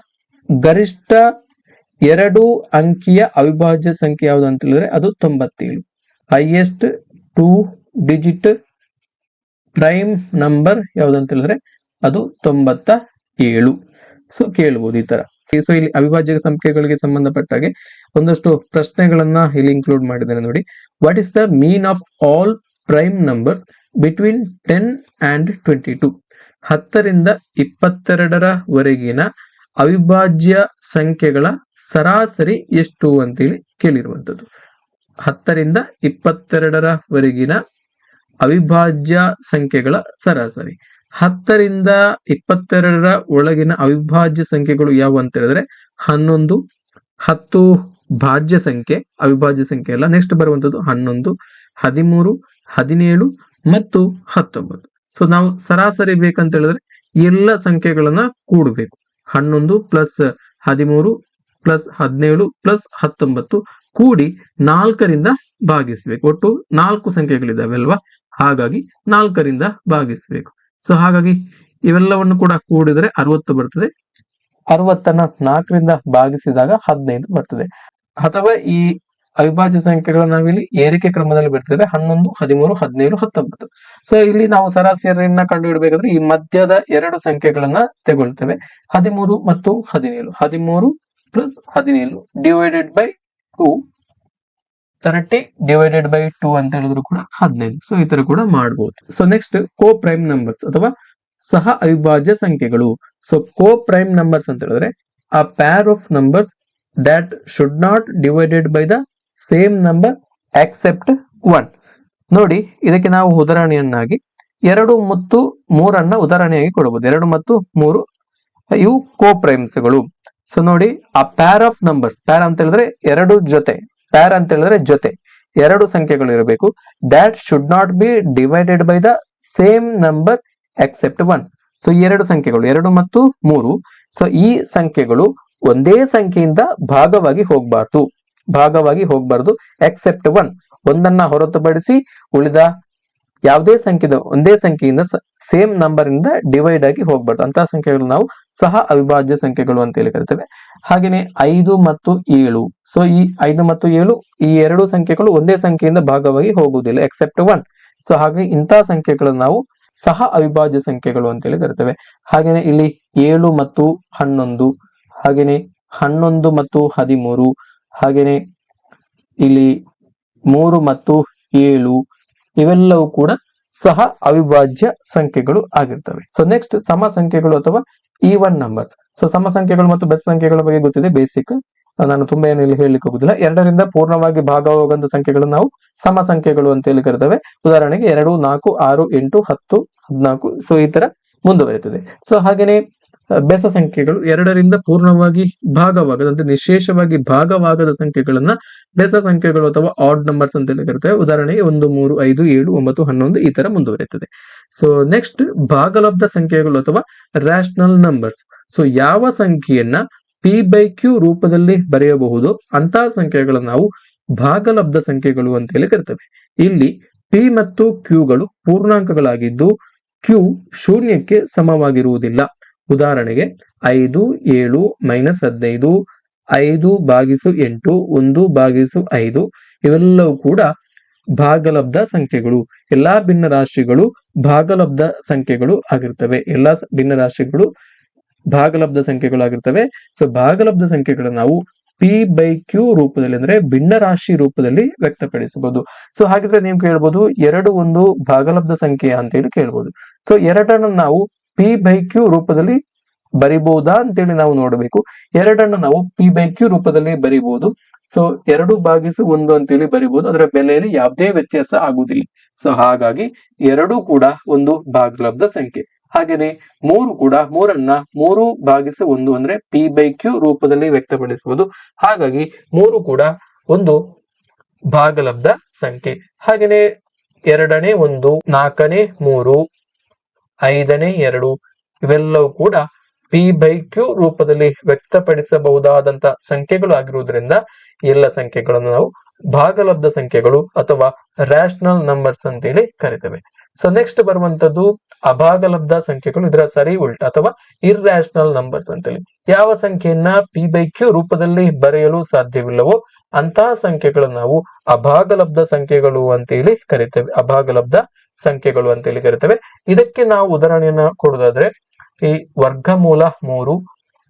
ಗರಿಷ್ಠ 2 ಅಂಕಿಯ ಅವಿಭಾಜ್ಯ ಸಂಖ್ಯೆ ಯಾವುದು ಅಂತ ಹೇಳಿದ್ರೆ ಅದು 97. ಹೈಯೆಸ್ಟ್ 2 ಡಿಜಿಟ್ ಪ್ರೈಮ್ ನಂಬರ್ ಯಾವುದು ಅಂತ ಹೇಳಿದ್ರೆ ಅದು 97. ಸೊ ಕೇಳಬಹುದು ಈ ತರ. ಸೊ ಇಲ್ಲಿ ಅವಿಭಾಜ್ಯ ಸಂಖ್ಯೆಗಳಿಗೆ ಸಂಬಂಧಪಟ್ಟಾಗೆ ಒಂದಷ್ಟು ಪ್ರಶ್ನೆಗಳನ್ನ ಇಲ್ಲಿ ಇನ್ಕ್ಲೂಡ್ ಮಾಡಿದ್ದೇನೆ. ನೋಡಿ, what is the mean of all prime numbers between 10 and 22? 10 ರಿಂದ 22ರವರೆಗಿನ ಅವಿಭಾಜ್ಯ ಸಂಖ್ಯೆಗಳ ಸರಾಸರಿ ಎಷ್ಟು ಅಂತೇಳಿ ಕೇಳಿರುವಂತದ್ದು. 10 ರಿಂದ 22ರವರೆಗಿನ ಅವಿಭಾಜ್ಯ ಸಂಖ್ಯೆಗಳ ಸರಾಸರಿ. 10 ರಿಂದ 22ರ ಒಳಗಿನ ಅವಿಭಾಜ್ಯ ಸಂಖ್ಯೆಗಳು ಯಾವ ಅಂತ ಹೇಳಿದ್ರೆ 11. 10 ಭಾಜ್ಯ ಸಂಖ್ಯೆ, ಅವಿಭಾಜ್ಯ ಸಂಖ್ಯೆ ಅಲ್ಲ. ನೆಕ್ಸ್ಟ್ ಬರುವಂತದ್ದು 11, 13, 17 ಮತ್ತು 19. ಸೊ ನಾವು ಸರಾಸರಿ ಬೇಕಂತ ಹೇಳಿದ್ರೆ ಎಲ್ಲ ಸಂಖ್ಯೆಗಳನ್ನ ಕೂಡಬೇಕು. 11 ಪ್ಲಸ್ 13 ಪ್ಲಸ್ 17 ಪ್ಲಸ್ 19 ಕೂಡಿ 4 ರಿಂದ ಭಾಗಿಸ್ಬೇಕು. ಒಟ್ಟು 4 ಸಂಖ್ಯೆಗಳಿದಾವೆ ಅಲ್ವಾ, ಹಾಗಾಗಿ 4 ರಿಂದ ಭಾಗಿಸ್ಬೇಕು. ಸೊ ಹಾಗಾಗಿ ಇವೆಲ್ಲವನ್ನು ಕೂಡ ಕೂಡಿದರೆ 60 ಬರ್ತದೆ. 60ನ್ನ 4 ರಿಂದ ಭಾಗಿಸಿದಾಗ 15 ಬರ್ತದೆ. ಅಥವಾ ಈ ಅವಿಭಾಜ್ಯ ಸಂಖ್ಯೆಗಳನ್ನ ನಾವಿಲ್ಲಿ ಏರಿಕೆ ಕ್ರಮದಲ್ಲಿ ಬರ್ತೇವೆ. 11, 13, 17, 19. ಸೊ ಇಲ್ಲಿ ನಾವು ಸರಾಸರಿಯನ್ನ ಕಂಡುಹಿಡಬೇಕಾದ್ರೆ ಈ ಮಧ್ಯದ 2 ಸಂಖ್ಯೆಗಳನ್ನ ತಗೊಳ್ತೇವೆ. 13 ಮತ್ತು 17. 13 plus 17 divided by 2, 30 divided by 2 ಅಂತ ಹೇಳಿದ್ರು ಕೂಡ 15. ಸೊ ಈ ತರ ಕೂಡ ಮಾಡಬಹುದು. ಸೊ ನೆಕ್ಸ್ಟ್ ಕೋ ಪ್ರೈಮ್ ನಂಬರ್ಸ್ ಅಥವಾ ಸಹ ಅವಿಭಾಜ್ಯ ಸಂಖ್ಯೆಗಳು. ಸೊ ಕೋ ಪ್ರೈಮ್ ನಂಬರ್ಸ್ ಅಂತ ಹೇಳಿದ್ರೆ ಆ pair of numbers that should not divided by the same number except 1. ನೋಡಿ, ಇದಕ್ಕೆ ನಾವು ಉದಾಹರಣೆಯನ್ನಾಗಿ 2 ಮತ್ತು 3 ಉದಾಹರಣೆಯಾಗಿ ಕೊಡಬಹುದು. 2 ಮತ್ತು 3 ಇವು ಕೋ ಪ್ರೈಮ್ಸ್ಗಳು. ಸೊ ನೋಡಿ, ಆ ಪ್ಯಾರ್ ಆಫ್ ನಂಬರ್ಸ್, ಪ್ಯಾರ್ ಅಂತ ಹೇಳಿದ್ರೆ 2 ಜೊತೆ, ಪ್ಯಾರ್ ಅಂತ ಹೇಳಿದ್ರೆ ಜೊತೆ 2 ಸಂಖ್ಯೆಗಳು ಇರಬೇಕು. that should not be divided by the same number except 1. So ಈ 2 ಸಂಖ್ಯೆಗಳು 2 ಮತ್ತು 3. ಸೊ ಈ ಸಂಖ್ಯೆಗಳು ಒಂದೇ ಸಂಖ್ಯೆಯಿಂದ ಭಾಗವಾಗಿ ಹೋಗಬಾರ್ದು ಎಕ್ಸೆಪ್ಟ್ 1. ಒಂದನ್ನ ಹೊರತುಪಡಿಸಿ ಉಳಿದ ಯಾವುದೇ ಒಂದೇ ಸಂಖ್ಯೆಯಿಂದ ಸೇಮ್ ನಂಬರ್ ಇಂದ ಡಿವೈಡ್ ಆಗಿ ಹೋಗ್ಬಾರ್ದು ಅಂತಹ ಸಂಖ್ಯೆಗಳು ನಾವು ಸಹ ಅವಿಭಾಜ್ಯ ಸಂಖ್ಯೆಗಳು ಅಂತ ಹೇಳಿ ಕರಿತೇವೆ. ಹಾಗೇನೆ 5 ಮತ್ತು 7. ಸೊ ಈ 5 ಮತ್ತು 7 ಈ ಎರಡು ಸಂಖ್ಯೆಗಳು ಒಂದೇ ಸಂಖ್ಯೆಯಿಂದ ಭಾಗವಾಗಿ ಹೋಗುವುದಿಲ್ಲ ಎಕ್ಸೆಪ್ಟ್ 1. ಸೊ ಹಾಗೆ ಇಂತಹ ಸಂಖ್ಯೆಗಳನ್ನು ನಾವು ಸಹ ಅವಿಭಾಜ್ಯ ಸಂಖ್ಯೆಗಳು ಅಂತ ಹೇಳಿ ಕರಿತೇವೆ. ಹಾಗೇನೆ ಇಲ್ಲಿ 7 ಮತ್ತು 11, ಹಾಗೇನೆ 11 ಮತ್ತು 13, ಹಾಗೇನೆ ಇಲ್ಲಿ 3 ಮತ್ತು 7 ಇವೆಲ್ಲವೂ ಕೂಡ ಸಹ ಅವಿಭಾಜ್ಯ ಸಂಖ್ಯೆಗಳು ಆಗಿರ್ತವೆ. ಸೊ ನೆಕ್ಸ್ಟ್ ಸಮ ಸಂಖ್ಯೆಗಳು ಅಥವಾ ಈವನ್ ನಂಬರ್ಸ್. ಸೊ ಸಮ ಸಂಖ್ಯೆಗಳು ಮತ್ತು ಬೆಸ ಸಂಖ್ಯೆಗಳ ಬಗ್ಗೆ ಗೊತ್ತಿದೆ, ಬೇಸಿಕ್, ನಾನು ತುಂಬಾ ಏನು ಇಲ್ಲಿ ಹೇಳಲಿಕ್ಕೆ ಹೋಗುದಿಲ್ಲ. 2ರಿಂದ ಪೂರ್ಣವಾಗಿ ಭಾಗವಾಗುವಂತ ಸಂಖ್ಯೆಗಳು ನಾವು ಸಮ ಸಂಖ್ಯೆಗಳು ಅಂತ ಹೇಳಿ ಕರಿತೇವೆ. ಉದಾಹರಣೆಗೆ 2, 4, 6, 8, 10, 14. ಸೊ ಈ ತರ ಮುಂದುವರಿಯುತ್ತದೆ. ಸೊ ಹಾಗೇನೆ ಬೆಸ ಸಂಖ್ಯೆಗಳು 2ರಿಂದ ಪೂರ್ಣವಾಗಿ ಭಾಗವಾಗದಂತೆ ನಿಶೇಷವಾಗಿ ಭಾಗವಾಗದ ಸಂಖ್ಯೆಗಳನ್ನ ಬೆಸ ಸಂಖ್ಯೆಗಳು ಅಥವಾ ಆಡ್ ನಂಬರ್ಸ್ ಅಂತ ಹೇಳಿ ಕರಿತೇವೆ. ಉದಾಹರಣೆಗೆ 1, 3, 5, 7, 9, 11 ಈ ತರ ಮುಂದುವರಿಯುತ್ತದೆ. ಸೊ ನೆಕ್ಸ್ಟ್ ಭಾಗಲಬ್ಧ ಸಂಖ್ಯೆಗಳು ಅಥವಾ ರ್ಯಾಷನಲ್ ನಂಬರ್ಸ್. ಸೊ ಯಾವ ಸಂಖ್ಯೆಯನ್ನ p/q ರೂಪದಲ್ಲಿ ಬರೆಯಬಹುದು ಅಂತಹ ಸಂಖ್ಯೆಗಳನ್ನು ನಾವು ಭಾಗಲಬ್ಧ ಸಂಖ್ಯೆಗಳು ಅಂತ ಹೇಳಿ ಕರಿತೇವೆ. ಇಲ್ಲಿ p ಮತ್ತು q ಪೂರ್ಣಾಂಕಗಳಾಗಿದ್ದು q ಶೂನ್ಯಕ್ಕೆ ಸಮವಾಗಿರುವುದಿಲ್ಲ. ಉದಾಹರಣೆಗೆ 5, 7, -15, 5/8, 1/5 ಇವೆಲ್ಲವೂ ಕೂಡ ಭಾಗಲಬ್ಧ ಸಂಖ್ಯೆಗಳು. ಎಲ್ಲಾ ಭಿನ್ನ ರಾಶಿಗಳು ಭಾಗಲಬ್ಧ ಸಂಖ್ಯೆಗಳು ಆಗಿರ್ತವೆ. ಎಲ್ಲಾ ಭಿನ್ನ ರಾಶಿಗಳು ಭಾಗಲಬ್ಧ ಸಂಖ್ಯೆಗಳಾಗಿರ್ತವೆ. ಸೊ ಭಾಗಲಬ್ಧ ಸಂಖ್ಯೆಗಳನ್ನು ನಾವು p/q ರೂಪದಲ್ಲಿ ಅಂದ್ರೆ ಭಿನ್ನ ರಾಶಿ ರೂಪದಲ್ಲಿ ವ್ಯಕ್ತಪಡಿಸಬಹುದು. ಸೊ ಹಾಗಿದ್ರೆ ನೀವು ಕೇಳ್ಬೋದು 2 ಒಂದು ಭಾಗಲಬ್ಧ ಸಂಖ್ಯೆ ಅಂತ ಹೇಳಿ ಕೇಳ್ಬೋದು. ಸೊ 2ಅನ್ನು ನಾವು p/q ರೂಪದಲ್ಲಿ ಬರಿಬಹುದಾ ಅಂತೇಳಿ ನಾವು ನೋಡಬೇಕು. 2ಅನ್ನು ನಾವು p/q ರೂಪದಲ್ಲಿ ಬರಿಬಹುದು. ಸೊ 2/1 ಅಂತೇಳಿ ಬರಿಬಹುದು. ಅದರ ಬೆಲೆಯಲ್ಲಿ ಯಾವುದೇ ವ್ಯತ್ಯಾಸ ಆಗುವುದಿಲ್ಲ. ಸೊ ಹಾಗಾಗಿ 2 ಕೂಡ ಒಂದು ಭಾಗಲಬ್ಧ ಸಂಖ್ಯೆ. ಹಾಗೇನೆ 3 ಕೂಡ 3ಅನ್ನ 3/1 ಅಂದ್ರೆ p/q ರೂಪದಲ್ಲಿ ವ್ಯಕ್ತಪಡಿಸುವುದು. ಹಾಗಾಗಿ 3 ಕೂಡ ಒಂದು ಭಾಗಲಬ್ಧ ಸಂಖ್ಯೆ. ಹಾಗೇನೆ 2ನೇ 1, 4ನೇ 3, 5ನೇ 2 ಇವೆಲ್ಲವೂ ಕೂಡ p/q ರೂಪದಲ್ಲಿ ವ್ಯಕ್ತಪಡಿಸಬಹುದಾದಂತ ಸಂಖ್ಯೆಗಳು ಆಗಿರುವುದರಿಂದ ಎಲ್ಲ ಸಂಖ್ಯೆಗಳನ್ನು ನಾವು ಭಾಗಲಬ್ಧ ಸಂಖ್ಯೆಗಳು ಅಥವಾ ರ್ಯಾಷನಲ್ ನಂಬರ್ಸ್ ಅಂತೇಳಿ ಕರಿತೇವೆ. ಸೊ ನೆಕ್ಸ್ಟ್ ಬರುವಂತದ್ದು ಅಭಾಗಲಬ್ಧ ಸಂಖ್ಯೆಗಳು. ಇದರ ಸರಿ ಉಲ್ಟ ಅಥವಾ ಇರ್ರಾಷನಲ್ ನಂಬರ್ಸ್ ಅಂತೇಳಿ. ಯಾವ ಸಂಖ್ಯೆಯನ್ನ p/q ರೂಪದಲ್ಲಿ ಬರೆಯಲು ಸಾಧ್ಯವಿಲ್ಲವೋ ಅಂತಹ ಸಂಖ್ಯೆಗಳನ್ನು ನಾವು ಅಭಾಗಲಬ್ಧ ಸಂಖ್ಯೆಗಳು ಅಂತೇಳಿ ಕರಿತೇವೆ. ಅಭಾಗಲಬ್ಧ ಸಂಖ್ಯೆಗಳು ಅಂತೇಳಿ ಕರಿತೇವೆ. ಇದಕ್ಕೆ ನಾವು ಉದಾಹರಣೆಯನ್ನ ಕೊಡುವುದಾದ್ರೆ ಈ ವರ್ಗಮೂಲ 3,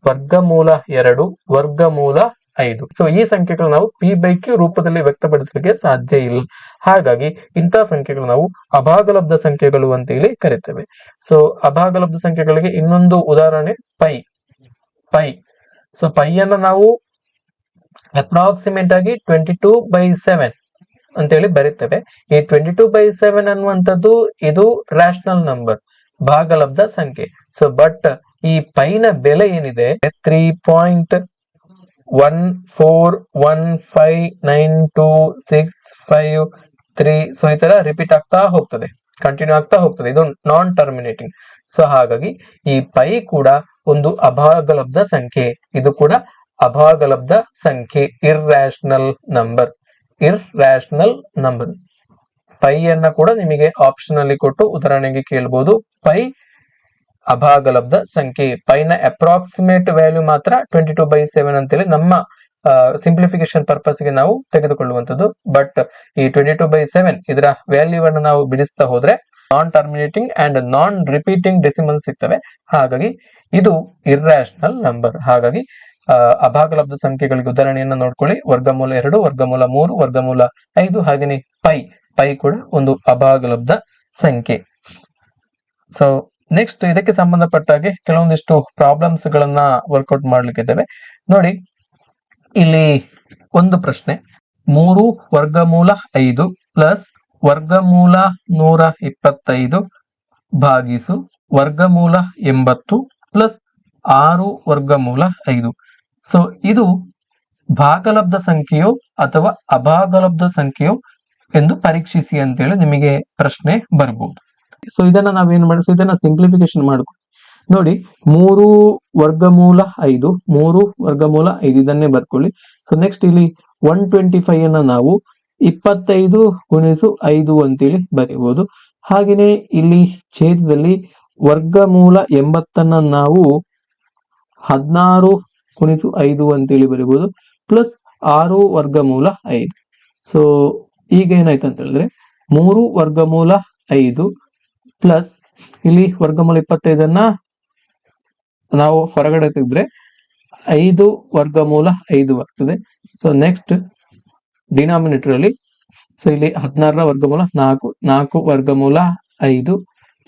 ವರ್ಗಮೂಲ 2, ವರ್ಗಮೂಲ 5. ಸೊ ಈ ಸಂಖ್ಯೆಗಳು ನಾವು p/q ರೂಪದಲ್ಲಿ ವ್ಯಕ್ತಪಡಿಸಲಿಕ್ಕೆ ಸಾಧ್ಯ ಇಲ್ಲ. ಹಾಗಾಗಿ ಇಂತಹ ಸಂಖ್ಯೆಗಳು ನಾವು ಅಭಾಗಲಬ್ಧ ಸಂಖ್ಯೆಗಳು ಅಂತೇಳಿ ಕರಿತೇವೆ. ಸೊ ಅಭಾಗಲಬ್ಧ ಸಂಖ್ಯೆಗಳಿಗೆ ಇನ್ನೊಂದು ಉದಾಹರಣೆ ಪೈ. ಸೊ ಪೈಯನ್ನ ನಾವು ಅಪ್ರಾಕ್ಸಿಮೇಟ್ ಆಗಿ 22/7 ಅಂತೇಳಿ ಬರೀತೇವೆ. ಈ 22/7 ಅನ್ನುವಂಥದ್ದು ಇದು ರ್ಯಾಷನಲ್ ನಂಬರ್, ಭಾಗಲಬ್ಧ ಸಂಖ್ಯೆ. ಸೊ ಬಟ್ ಈ ಪೈನ ಬೆಲೆ ಏನಿದೆ 3.141592653. ಸೊ ಈ ತರ ರಿಪೀಟ್ ಆಗ್ತಾ ಹೋಗ್ತದೆ, ಕಂಟಿನ್ಯೂ ಆಗ್ತಾ ಹೋಗ್ತದೆ. ಇದು ನಾನ್ ಟರ್ಮಿನೇಟಿಂಗ್. ಸೊ ಹಾಗಾಗಿ ಈ ಪೈ ಕೂಡ ಒಂದು ಅಭಾಗಲಬ್ಧ ಸಂಖ್ಯೆ. ಇದು ಕೂಡ ಅಭಾಗಲಬ್ಧ ಸಂಖ್ಯೆ, ಇರ್ರಾಷನಲ್ ನಂಬರ್. ಪೈಯನ್ನ ಕೂಡ ನಿಮಗೆ ಆಪ್ಷನ್ ಅಲ್ಲಿ ಕೊಟ್ಟು ಉದಾಹರಣೆಗೆ ಕೇಳಬಹುದು. ಪೈ ಅಭಾಗಲಬ್ಧ ಸಂಖ್ಯೆ. ಪೈನ ಅಪ್ರಾಕ್ಸಿಮೇಟ್ ವ್ಯಾಲ್ಯೂ ಮಾತ್ರ 22/7 ಅಂತೇಳಿ ನಮ್ಮ ಸಿಂಪ್ಲಿಫಿಕೇಶನ್ ಪರ್ಪಸ್ ಗೆ ನಾವು ತೆಗೆದುಕೊಳ್ಳುವಂತದ್ದು. ಬಟ್ ಈ 22/7 ಇದರ ವ್ಯಾಲ್ಯೂ ಅನ್ನು ನಾವು ಬಿಡಿಸ್ತಾ ಹೋದ್ರೆ ನಾನ್ terminating and non repeating decimal ಸಿಗ್ತವೆ. ಹಾಗಾಗಿ ಇದು ಇರ್ರಾಷನಲ್ ನಂಬರ್. ಹಾಗಾಗಿ ಅಭಾಗಲಬ್ಧ ಸಂಖ್ಯೆಗಳಿಗೆ ಉದಾಹರಣೆಯನ್ನ ನೋಡ್ಕೊಳ್ಳಿ. ವರ್ಗಮೂಲ 2, ವರ್ಗಮೂಲ 3, ವರ್ಗಮೂಲ 5. ಹಾಗೇನೆ ಪೈ ಕೂಡ ಒಂದು ಅಭಾಗಲಬ್ಧ ಸಂಖ್ಯೆ. ಸೊ ನೆಕ್ಸ್ಟ್ ಇದಕ್ಕೆ ಸಂಬಂಧಪಟ್ಟ ಹಾಗೆ ಕೆಲವೊಂದಿಷ್ಟು ಪ್ರಾಬ್ಲಮ್ಸ್ ಗಳನ್ನ ವರ್ಕೌಟ್ ಮಾಡ್ಲಿಕ್ಕಿದ್ದೇವೆ. ನೋಡಿ, ಇಲ್ಲಿ ಒಂದು ಪ್ರಶ್ನೆ, 3 ವರ್ಗಮೂಲ 5 ಪ್ಲಸ್ ವರ್ಗಮೂಲ 125 ಭಾಗಿಸು ವರ್ಗಮೂಲ 80 ಪ್ಲಸ್ 6 ವರ್ಗಮೂಲ 5. ಸೊ ಇದು ಭಾಗಲಬ್ಧ ಸಂಖ್ಯೆಯೋ ಅಥವಾ ಅಭಾಗಲಬ್ಧ ಸಂಖ್ಯೆಯೋ ಎಂದು ಪರೀಕ್ಷಿಸಿ ಅಂತೇಳಿ ನಿಮಗೆ ಪ್ರಶ್ನೆ ಬರ್ಬೋದು. ಸೊ ಇದನ್ನ ನಾವೇನ್ ಮಾಡಿ, ಇದನ್ನ ಸಿಂಪ್ಲಿಫಿಕೇಶನ್ ಮಾಡ್ಕೊ ನೋಡಿ. 3 ವರ್ಗಮೂಲ 5, 3 ವರ್ಗಮೂಲ 5 ಇದನ್ನೇ ಬರ್ಕೊಳ್ಳಿ. ಸೊ ನೆಕ್ಸ್ಟ್ ಇಲ್ಲಿ 125 ಅನ್ನ ನಾವು 25 ಗುಣಿಸು 5 ಅಂತೇಳಿ ಬರೀಬಹುದು. ಹಾಗೆಯೇ ಇಲ್ಲಿ ಛೇದದಲ್ಲಿ ವರ್ಗಮೂಲ 80 ನಾವು 16 ಗುಣಿಸು 5 ಅಂತೇಳಿ ಬರೀಬಹುದು, ಪ್ಲಸ್ 6 ವರ್ಗಮೂಲ 5. ಸೊ ಈಗ ಏನಾಯ್ತು ಅಂತ ಹೇಳಿದ್ರೆ 3 ವರ್ಗಮೂಲ 5 ಪ್ಲಸ್ ಇಲ್ಲಿ ವರ್ಗಮೂಲ 25 ನಾವು ಹೊರಗಡೆ ತೆಗೆದ್ರೆ 5 ವರ್ಗಮೂಲ 5 ಆಗ್ತದೆ. ಸೊ ನೆಕ್ಸ್ಟ್ ಡಿನಾಮಿನೇಟರ್ ಅಲ್ಲಿ, ಸೊ ಇಲ್ಲಿ 16 ವರ್ಗಮೂಲ 4, 4 ವರ್ಗಮೂಲ 5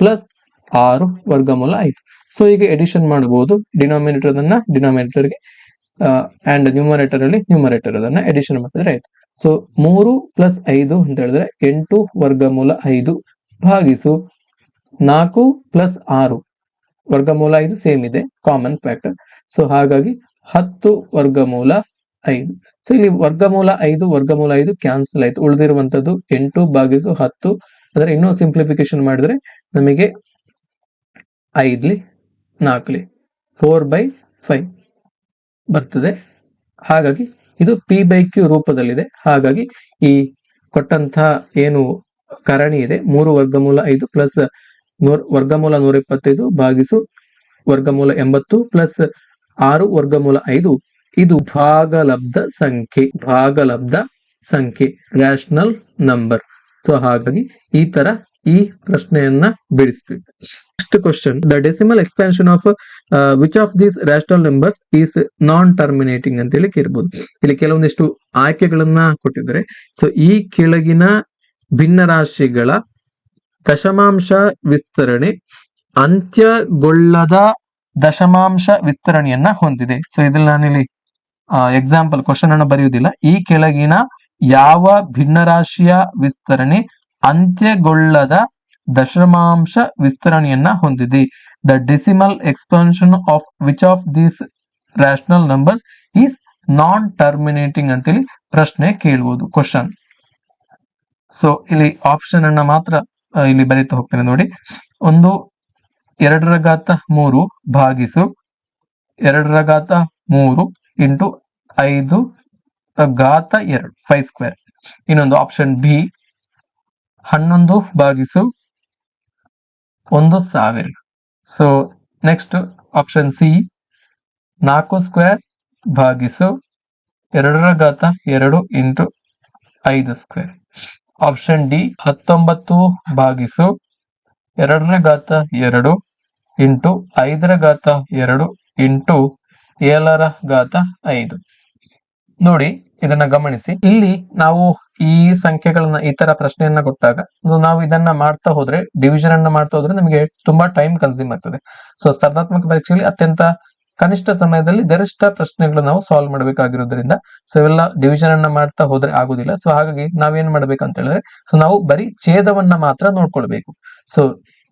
ಪ್ಲಸ್ 6 ವರ್ಗಮೂಲ 5. ಸೊ ಈಗ ಎಡಿಷನ್ ಮಾಡಬಹುದು, ಡಿನಾಮಿನೇಟರ್ ಅನ್ನ ಡಿನಾಮಿನೇಟರ್ಗೆ ಅಂಡ್ ನ್ಯೂಮರೇಟರ್ ಅಲ್ಲಿ ನ್ಯೂಮರೇಟರ್ ಅದನ್ನ ಎಡಿಷನ್ ಮಾಡಿದ್ರೆ ಆಯ್ತು. ಸೊ 3 ಪ್ಲಸ್ 5 ಅಂತ ಹೇಳಿದ್ರೆ 8 ವರ್ಗಮೂಲ 5 ಭಾಗಿಸು 4 ಪ್ಲಸ್ 6 ವರ್ಗಮೂಲ 5 ಸೇಮ್ ಇದೆ, ಕಾಮನ್ ಫ್ಯಾಕ್ಟರ್. ಸೊ ಹಾಗಾಗಿ 10 ವರ್ಗಮೂಲ 5. ಸೊ ಇಲ್ಲಿ ವರ್ಗಮೂಲ 5 ಕ್ಯಾನ್ಸಲ್ ಆಯ್ತು, ಉಳಿದಿರುವಂತದ್ದು 8 ಭಾಗಿಸು 10. ಅಂದ್ರೆ ಇನ್ನೂ ಸಿಂಪ್ಲಿಫಿಕೇಶನ್ ಮಾಡಿದ್ರೆ ನಮಗೆ 5 4 4/5 ಬರ್ತದೆ. ಹಾಗಾಗಿ ಇದು P/Q ರೂಪದಲ್ಲಿದೆ. ಹಾಗಾಗಿ ಈ ಕೊಟ್ಟಂತ ಏನು ಕಾರಣಿ ಇದೆ 3 ವರ್ಗಮೂಲ 5 ಪ್ಲಸ್ ವರ್ಗಮೂಲ 125 ಭಾಗಿಸು ವರ್ಗಮೂಲ 80 ಪ್ಲಸ್ 6 ವರ್ಗಮೂಲ 5, ಇದು ಭಾಗಲಬ್ಧ ಸಂಖ್ಯೆ ರ್ಯಾಷನಲ್ ನಂಬರ್. ಸೊ ಹಾಗಾಗಿ ಈ ತರ ಈ ಪ್ರಶ್ನೆಯನ್ನ ಬಿಡಿಸ್ಬೇಕು. Next question, the decimal expansion of which of these rational numbers is non terminating ಅಂತ ಹೇಳಿ ಕೇಳಬಹುದು. ಇಲ್ಲಿ ಕೆಲವೊಂದಿಷ್ಟು ಆಯ್ಕೆಗಳನ್ನ ಕೊಟ್ಟಿದ್ದಾರೆ. ಸೊ ಈ ಕೆಳಗಿನ ಭಿನ್ನರಾಶಿಗಳ ದಶಮಾಂಶ ವಿಸ್ತರಣೆ ಅಂತ್ಯಗೊಳ್ಳದ ದಶಮಾಂಶ ವಿಸ್ತರಣೆಯನ್ನ ಹೊಂದಿದೆ. ಸೊ ಇದ್ರಲ್ಲಿ ನಾನಿಲ್ಲಿ ಎಕ್ಸಾಂಪಲ್ ಕ್ವಶನ್ ಅನ್ನು ಬರೆಯುವುದಿಲ್ಲ. ಈ ಕೆಳಗಿನ ಯಾವ ಭಿನ್ನರಾಶಿಯ ವಿಸ್ತರಣೆ ಅಂತ್ಯಗೊಳ್ಳದ ದಶಮಾಂಶ ವಿಸ್ತರಣೆಯನ್ನ ಹೊಂದಿದೆ? The decimal expansion of which of these rational numbers is non terminating ಅಂತೇಳಿ ಪ್ರಶ್ನೆ ಕೇಳುವುದು ಕ್ವಶನ್. ಸೊ ಇಲ್ಲಿ ಆಪ್ಷನ್ ಅನ್ನ ಮಾತ್ರ ಇಲ್ಲಿ ಬರೀತಾ ಹೋಗ್ತೇನೆ ನೋಡಿ. 1 2 ಭಾಗಿಸು 2 ಇಂಟು 5 2 5 ಸ್ಕ್ವೇರ್. ಇನ್ನೊಂದು ಆಪ್ಷನ್ ಬಿ 11 ಭಾಗಿಸು 1000. So next option C 4 square ಭಾಗಿಸು 2 ಇಂಟು 5 ಸ್ಕ್ವೇರ್. ಆಪ್ಷನ್ ಡಿ 19 ಭಾಗಿಸು 2 ಇಂಟು 5 ಇಂಟು 7/5. ನೋಡಿ ಇದನ್ನ ಗಮನಿಸಿ. ಇಲ್ಲಿ ನಾವು ಈ ಸಂಖ್ಯೆಗಳನ್ನ ಈ ತರ ಪ್ರಶ್ನೆಯನ್ನ ಕೊಟ್ಟಾಗ ನಾವು ಇದನ್ನ ಮಾಡ್ತಾ ಹೋದ್ರೆ, ಡಿವಿಷನ್ ಅನ್ನ ಮಾಡ್ತಾ ಹೋದ್ರೆ ನಮಗೆ ತುಂಬಾ ಟೈಮ್ ಕನ್ಸ್ಯೂಮ್ ಆಗ್ತದೆ. ಸೊ ಸ್ಪರ್ಧಾತ್ಮಕ ಪರೀಕ್ಷೆಯಲ್ಲಿ ಅತ್ಯಂತ ಕನಿಷ್ಠ ಸಮಯದಲ್ಲಿ ಗರಿಷ್ಠ ಪ್ರಶ್ನೆಗಳು ನಾವು ಸಾಲ್ವ್ ಮಾಡಬೇಕಾಗಿರೋದ್ರಿಂದ ಸೊ ಇವೆಲ್ಲ ಡಿವಿಷನ್ ಅನ್ನ ಮಾಡ್ತಾ ಹೋದ್ರೆ ಆಗುದಿಲ್ಲ. ಸೊ ಹಾಗಾಗಿ ನಾವೇನ್ ಮಾಡ್ಬೇಕಂತ ಹೇಳಿದ್ರೆ, ಸೊ ನಾವು ಬರೀ ಛೇದವನ್ನ ಮಾತ್ರ ನೋಡ್ಕೊಳ್ಬೇಕು. ಸೊ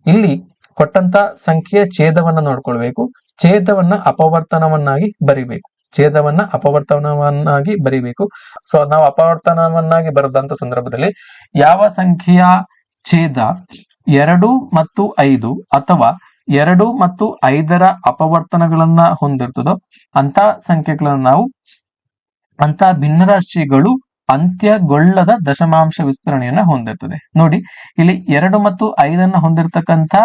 ಇಲ್ಲಿ ಕೊಟ್ಟಂತ ಸಂಖ್ಯೆಯ ಛೇದವನ್ನ ನೋಡ್ಕೊಳ್ಬೇಕು, ಛೇದವನ್ನ ಅಪವರ್ತನವನ್ನಾಗಿ ಬರಿಬೇಕು. ಸೊ ನಾವು ಅಪವರ್ತನವನ್ನಾಗಿ ಬರೆದಂತ ಸಂದರ್ಭದಲ್ಲಿ ಯಾವ ಸಂಖ್ಯೆಯ ಛೇದ 2 ಮತ್ತು 5 ಅಥವಾ 2 ಮತ್ತು 5ರ ಅಪವರ್ತನಗಳನ್ನ ಹೊಂದಿರ್ತದೋ ಅಂತ ಸಂಖ್ಯೆಗಳನ್ನ ನಾವು, ಅಂತ ಭಿನ್ನರಾಶಿಗಳು ಅಂತ್ಯಗೊಳ್ಳದ ದಶಮಾಂಶ ವಿಸ್ತರಣೆಯನ್ನ ಹೊಂದಿರ್ತದೆ. ನೋಡಿ ಇಲ್ಲಿ 2 ಮತ್ತು 5 ಹೊಂದಿರತಕ್ಕಂತ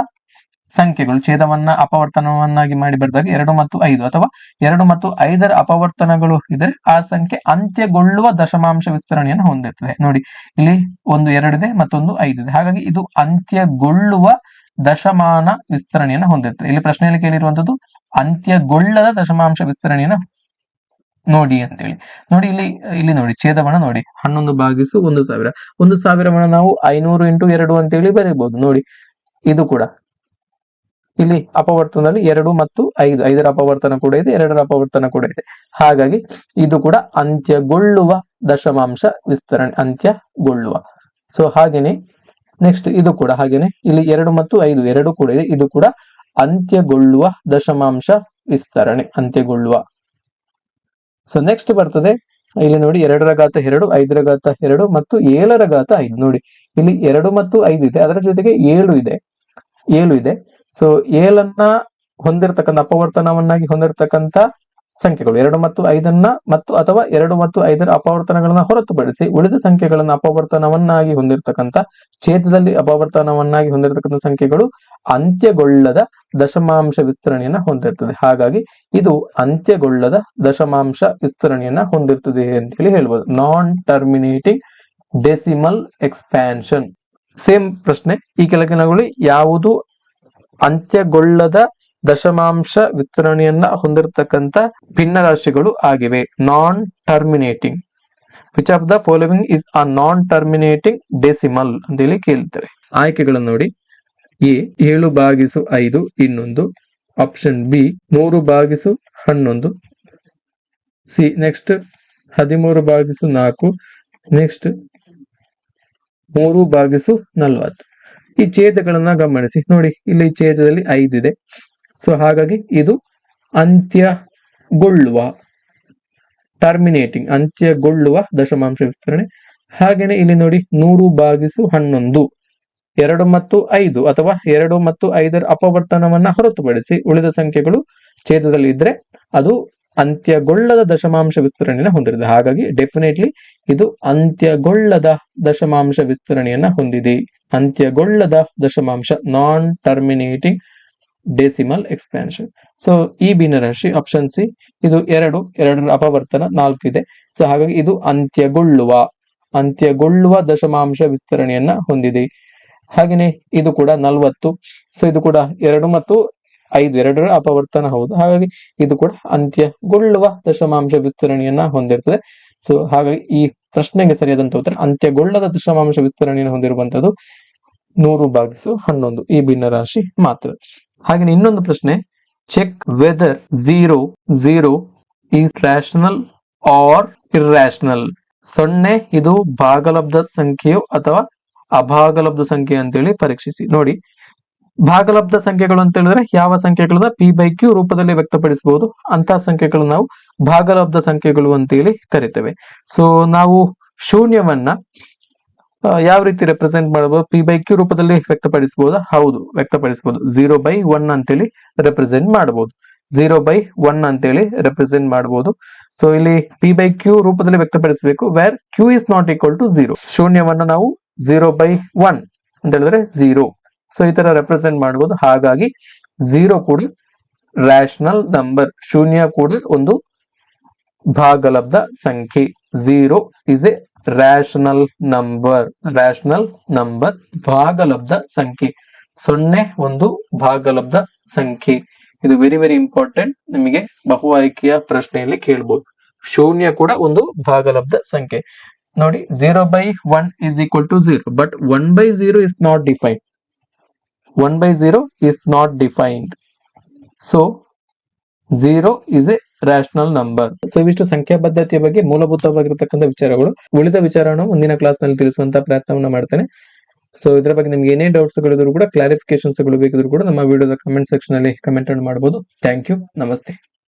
ಸಂಖ್ಯೆಗಳು ಛೇದವನ್ನ ಅಪವರ್ತನವನ್ನಾಗಿ ಮಾಡಿ ಬರೆದಾಗ 2 ಮತ್ತು 5 ಅಥವಾ 2 ಮತ್ತು 5ರ ಅಪವರ್ತನಗಳು ಇದ್ರೆ ಆ ಸಂಖ್ಯೆ ಅಂತ್ಯಗೊಳ್ಳುವ ದಶಮಾಂಶ ವಿಸ್ತರಣೆಯನ್ನು ಹೊಂದಿರ್ತದೆ. ನೋಡಿ ಇಲ್ಲಿ 1 2 ಇದೆ, ಮತ್ತೊಂದು 5 ಇದೆ. ಹಾಗಾಗಿ ಇದು ಅಂತ್ಯಗೊಳ್ಳುವ ದಶಮಾನ ವಿಸ್ತರಣೆಯನ್ನು ಹೊಂದಿರ್ತದೆ. ಇಲ್ಲಿ ಪ್ರಶ್ನೆಯಲ್ಲಿ ಕೇಳಿರುವಂತದ್ದು ಅಂತ್ಯಗೊಳ್ಳದ ದಶಮಾಂಶ ವಿಸ್ತರಣೆಯನ್ನ ನೋಡಿ ಅಂತೇಳಿ. ನೋಡಿ ಇಲ್ಲಿ ನೋಡಿ ಛೇದವನ್ನ ನೋಡಿ 11 ಭಾಗಿಸು 1000. 1000ವನ್ನ ನಾವು 500 ಇಂಟು 2 ಅಂತೇಳಿ ಬರೀಬಹುದು. ನೋಡಿ ಇದು ಕೂಡ ಇಲ್ಲಿ ಅಪವರ್ತನದಲ್ಲಿ 2 ಮತ್ತು 5, 5ರ ಅಪವರ್ತನ ಕೂಡ ಇದೆ, 2ರ ಅಪವರ್ತನ ಕೂಡ ಇದೆ. ಹಾಗಾಗಿ ಇದು ಕೂಡ ಅಂತ್ಯಗೊಳ್ಳುವ ದಶಮಾಂಶ ವಿಸ್ತರಣೆ, ಅಂತ್ಯಗೊಳ್ಳುವ. ಸೊ ಹಾಗೇನೆ ನೆಕ್ಸ್ಟ್ ಇದು ಕೂಡ ಹಾಗೇನೆ ಇಲ್ಲಿ 2 ಮತ್ತು 5 2 ಕೂಡ ಇದೆ, ಇದು ಕೂಡ ಅಂತ್ಯಗೊಳ್ಳುವ ದಶಮಾಂಶ ವಿಸ್ತರಣೆ, ಅಂತ್ಯಗೊಳ್ಳುವ. ಸೊ ನೆಕ್ಸ್ಟ್ ಬರ್ತದೆ ಇಲ್ಲಿ ನೋಡಿ 2/2, 5/2 ಮತ್ತು 7/5. ನೋಡಿ ಇಲ್ಲಿ 2 ಮತ್ತು 5 ಇದೆ, ಅದರ ಜೊತೆಗೆ 7 ಇದೆ. ಸೊ 7ಅನ್ನ ಹೊಂದಿರತಕ್ಕಂಥ ಅಪವರ್ತನವನ್ನಾಗಿ ಹೊಂದಿರತಕ್ಕಂತ ಸಂಖ್ಯೆಗಳು 2 ಮತ್ತು 5 ಮತ್ತು ಅಥವಾ 2 ಮತ್ತು 5 ಅಪವರ್ತನಗಳನ್ನ ಹೊರತುಪಡಿಸಿ ಉಳಿದ ಸಂಖ್ಯೆಗಳನ್ನ ಅಪವರ್ತನವನ್ನಾಗಿ ಹೊಂದಿರತಕ್ಕಂತ ಛೇದದಲ್ಲಿ ಅಪವರ್ತನವನ್ನಾಗಿ ಹೊಂದಿರತಕ್ಕಂಥ ಸಂಖ್ಯೆಗಳು ಅಂತ್ಯಗೊಳ್ಳದ ದಶಮಾಂಶ ವಿಸ್ತರಣೆಯನ್ನ ಹೊಂದಿರ್ತದೆ. ಹಾಗಾಗಿ ಇದು ಅಂತ್ಯಗೊಳ್ಳದ ದಶಮಾಂಶ ವಿಸ್ತರಣೆಯನ್ನ ಹೊಂದಿರ್ತದೆ ಅಂತ ಹೇಳಿ ಹೇಳ್ಬೋದು. ನಾನ್ ಟರ್ಮಿನೇಟಿಂಗ್ ಡೆಸಿಮಲ್ ಎಕ್ಸ್ಪ್ಯಾನ್ಷನ್. ಸೇಮ್ ಪ್ರಶ್ನೆ, ಈ ಕೆಳಗಿನವುಗಳಲ್ಲಿ ಯಾವುದು ಅಂತ್ಯಗೊಳ್ಳದ ದಶಮಾಂಶ ವಿಸ್ತರಣೆಯನ್ನ ಹೊಂದಿರತಕ್ಕಂತ ಭಿನ್ನರಾಶಿಗಳು ಆಗಿವೆ? ನಾನ್ terminating. Which of the following is a non terminating decimal ಅಂತ ಹೇಳಿ ಕೇಳ್ತಾರೆ. ಆಯ್ಕೆಗಳನ್ನು ನೋಡಿ. ಎ 7/5 ಇನ್ನೊಂದು, option B 3/11, C next 13/4, next 3/40. ಈ ಛೇದಗಳನ್ನ ಗಮನಿಸಿ ನೋಡಿ, ಇಲ್ಲಿ ಛೇದದಲ್ಲಿ 5 ಇದೆ. ಸೊ ಹಾಗಾಗಿ ಇದು ಅಂತ್ಯಗೊಳ್ಳುವ, ಟರ್ಮಿನೇಟಿಂಗ್, ಅಂತ್ಯಗೊಳ್ಳುವ ದಶಮಾಂಶ ವಿಸ್ತರಣೆ. ಹಾಗೇನೆ ಇಲ್ಲಿ ನೋಡಿ 100/11, 2 ಮತ್ತು 5 ಅಥವಾ 2 ಮತ್ತು 5 ಅಪವರ್ತನವನ್ನ ಹೊರತುಪಡಿಸಿ ಉಳಿದ ಸಂಖ್ಯೆಗಳು ಛೇದದಲ್ಲಿ ಇದ್ರೆ ಅದು ಅಂತ್ಯಗೊಳ್ಳದ ದಶಮಾಂಶ ವಿಸ್ತರಣೆಯನ್ನ ಹೊಂದಿದೆ. ಹಾಗಾಗಿ ಡೆಫಿನೆಟ್ಲಿ ಇದು ಅಂತ್ಯಗೊಳ್ಳದ ದಶಮಾಂಶ ವಿಸ್ತರಣೆಯನ್ನ ಹೊಂದಿದೆ. ಅಂತ್ಯಗೊಳ್ಳದ ದಶಮಾಂಶ, ನಾನ್ ಟರ್ಮಿನೇಟಿಂಗ್ ಡೆಸಿಮಲ್ ಎಕ್ಸ್ಪ್ಯಾನ್ಷನ್. ಸೊ ಈ ಭಿನ್ನರಾಶಿ ಆಪ್ಷನ್ ಸಿ, ಇದು 2, 2ರ ಅಪವರ್ತನ 4 ಇದೆ. ಸೊ ಹಾಗಾಗಿ ಇದು ಅಂತ್ಯಗೊಳ್ಳುವ ದಶಮಾಂಶ ವಿಸ್ತರಣೆಯನ್ನ ಹೊಂದಿದೆ. ಹಾಗೇನೆ ಇದು ಕೂಡ 40. ಸೊ ಇದು ಕೂಡ 2 ಮತ್ತು 5 2ರ ಅಪವರ್ತನ ಹೌದು. ಹಾಗಾಗಿ ಇದು ಕೂಡ ಅಂತ್ಯಗೊಳ್ಳುವ ದಶಮಾಂಶ ವಿಸ್ತರಣೆಯನ್ನ ಹೊಂದಿರ್ತದೆ. ಸೊ ಹಾಗಾಗಿ ಈ ಪ್ರಶ್ನೆಗೆ ಸರಿಯಾದಂತ ಉತ್ತರ ಅಂತ್ಯಗೊಳ್ಳದ ದಶಮಾಂಶ ವಿಸ್ತರಣೆಯನ್ನು ಹೊಂದಿರುವಂತದ್ದು 100/11 ಈ ಭಿನ್ನರಾಶಿ ಮಾತ್ರ. ಹಾಗೆ ಇನ್ನೊಂದು ಪ್ರಶ್ನೆ, check whether 0 is rational or irrational. 0 ಇದು ಭಾಗಲಬ್ಧ ಸಂಖ್ಯೆಯು ಅಥವಾ ಅಭಾಗಲಬ್ಧ ಸಂಖ್ಯೆ ಅಂತೇಳಿ ಪರೀಕ್ಷಿಸಿ. ನೋಡಿ, ಭಾಗಲಬ್ಧ ಸಂಖ್ಯೆಗಳು ಅಂತ ಹೇಳಿದ್ರೆ ಯಾವ ಸಂಖ್ಯೆಗಳನ್ನ p/q ರೂಪದಲ್ಲಿ ವ್ಯಕ್ತಪಡಿಸಬಹುದು ಅಂತಹ ಸಂಖ್ಯೆಗಳನ್ನ ನಾವು ಭಾಗಲಬ್ಧ ಸಂಖ್ಯೆಗಳು ಅಂತೇಳಿ ಕರಿತೇವೆ. ಸೊ ನಾವು ಶೂನ್ಯವನ್ನ ಯಾವ ರೀತಿ ರೆಪ್ರೆಸೆಂಟ್ ಮಾಡಬಹುದು? p/q ರೂಪದಲ್ಲಿ ವ್ಯಕ್ತಪಡಿಸಬಹುದಾ? ಹೌದು, ವ್ಯಕ್ತಪಡಿಸಬಹುದು. 0/1 ಅಂತೇಳಿ ರೆಪ್ರೆಸೆಂಟ್ ಮಾಡಬಹುದು. 0/1 ಅಂತೇಳಿ ರೆಪ್ರೆಸೆಂಟ್ ಮಾಡಬಹುದು. ಸೊ ಇಲ್ಲಿ p/q ರೂಪದಲ್ಲಿ ವ್ಯಕ್ತಪಡಿಸಬೇಕು, where q is not equal to 0. ಶೂನ್ಯವನ್ನ ನಾವು 0/1 ಅಂತ ಹೇಳಿದ್ರೆ 0. ಸೊ ಈ ತರ ರೆಪ್ರೆಸೆಂಟ್ ಮಾಡಬಹುದು. ಹಾಗಾಗಿ 0 ಕೂಡ ರ್ಯಾಷನಲ್ ನಂಬರ್, ಶೂನ್ಯ ಕೂಡ ಒಂದು ಭಾಗಲಬ್ಧ ಸಂಖ್ಯೆ. 0 ಇಸ್ ಎ ರ್ಯಾಷನಲ್ ನಂಬರ್, ಭಾಗಲಬ್ಧ ಸಂಖ್ಯೆ. 0 ಒಂದು ಭಾಗಲಬ್ಧ ಸಂಖ್ಯೆ. ಇದು ವೆರಿ ವೆರಿ ಇಂಪಾರ್ಟೆಂಟ್, ನಿಮಗೆ ಬಹು ಆಯ್ಕೆಯ ಪ್ರಶ್ನೆಯಲ್ಲಿ ಕೇಳಬಹುದು. ಶೂನ್ಯ ಕೂಡ ಒಂದು ಭಾಗಲಬ್ಧ ಸಂಖ್ಯೆ. ನೋಡಿ, 0/1 is equal to 0, but 1/0 is not defined. 1/0 is not defined. So 0 is a rational number. So ಇವಿಷ್ಟು ಸಂಖ್ಯಾ ಪದ್ಧತಿಯ ಬಗ್ಗೆ ಮೂಲಭೂತವಾಗಿರತಕ್ಕಂಥ ವಿಚಾರಗಳು. ಉಳಿದ ವಿಚಾರವನ್ನು ಮುಂದಿನ ಕ್ಲಾಸ್ ನಲ್ಲಿ ತಿಳಿಸುವಂತ ಪ್ರಯತ್ನವನ್ನ ಮಾಡ್ತೇನೆ. ಸೊ ಇದರ ಬಗ್ಗೆ ನಿಮ್ಗೆ ಏನೇ ಡೌಟ್ಸ್ ಗಳಿದ್ರು ಕೂಡ, ಕ್ಲಾರಿಫಿಕೇಶನ್ಸ್ ಗಳು ಬೇಕಿದ್ರು ಕೂಡ ನಮ್ಮ ವಿಡಿಯೋದ ಕಮೆಂಟ್ ಸೆಕ್ಷನ್ ಅಲ್ಲಿ ಕಮೆಂಟ್ ಮಾಡಬಹುದು. ಥ್ಯಾಂಕ್ ಯು, ನಮಸ್ತೆ.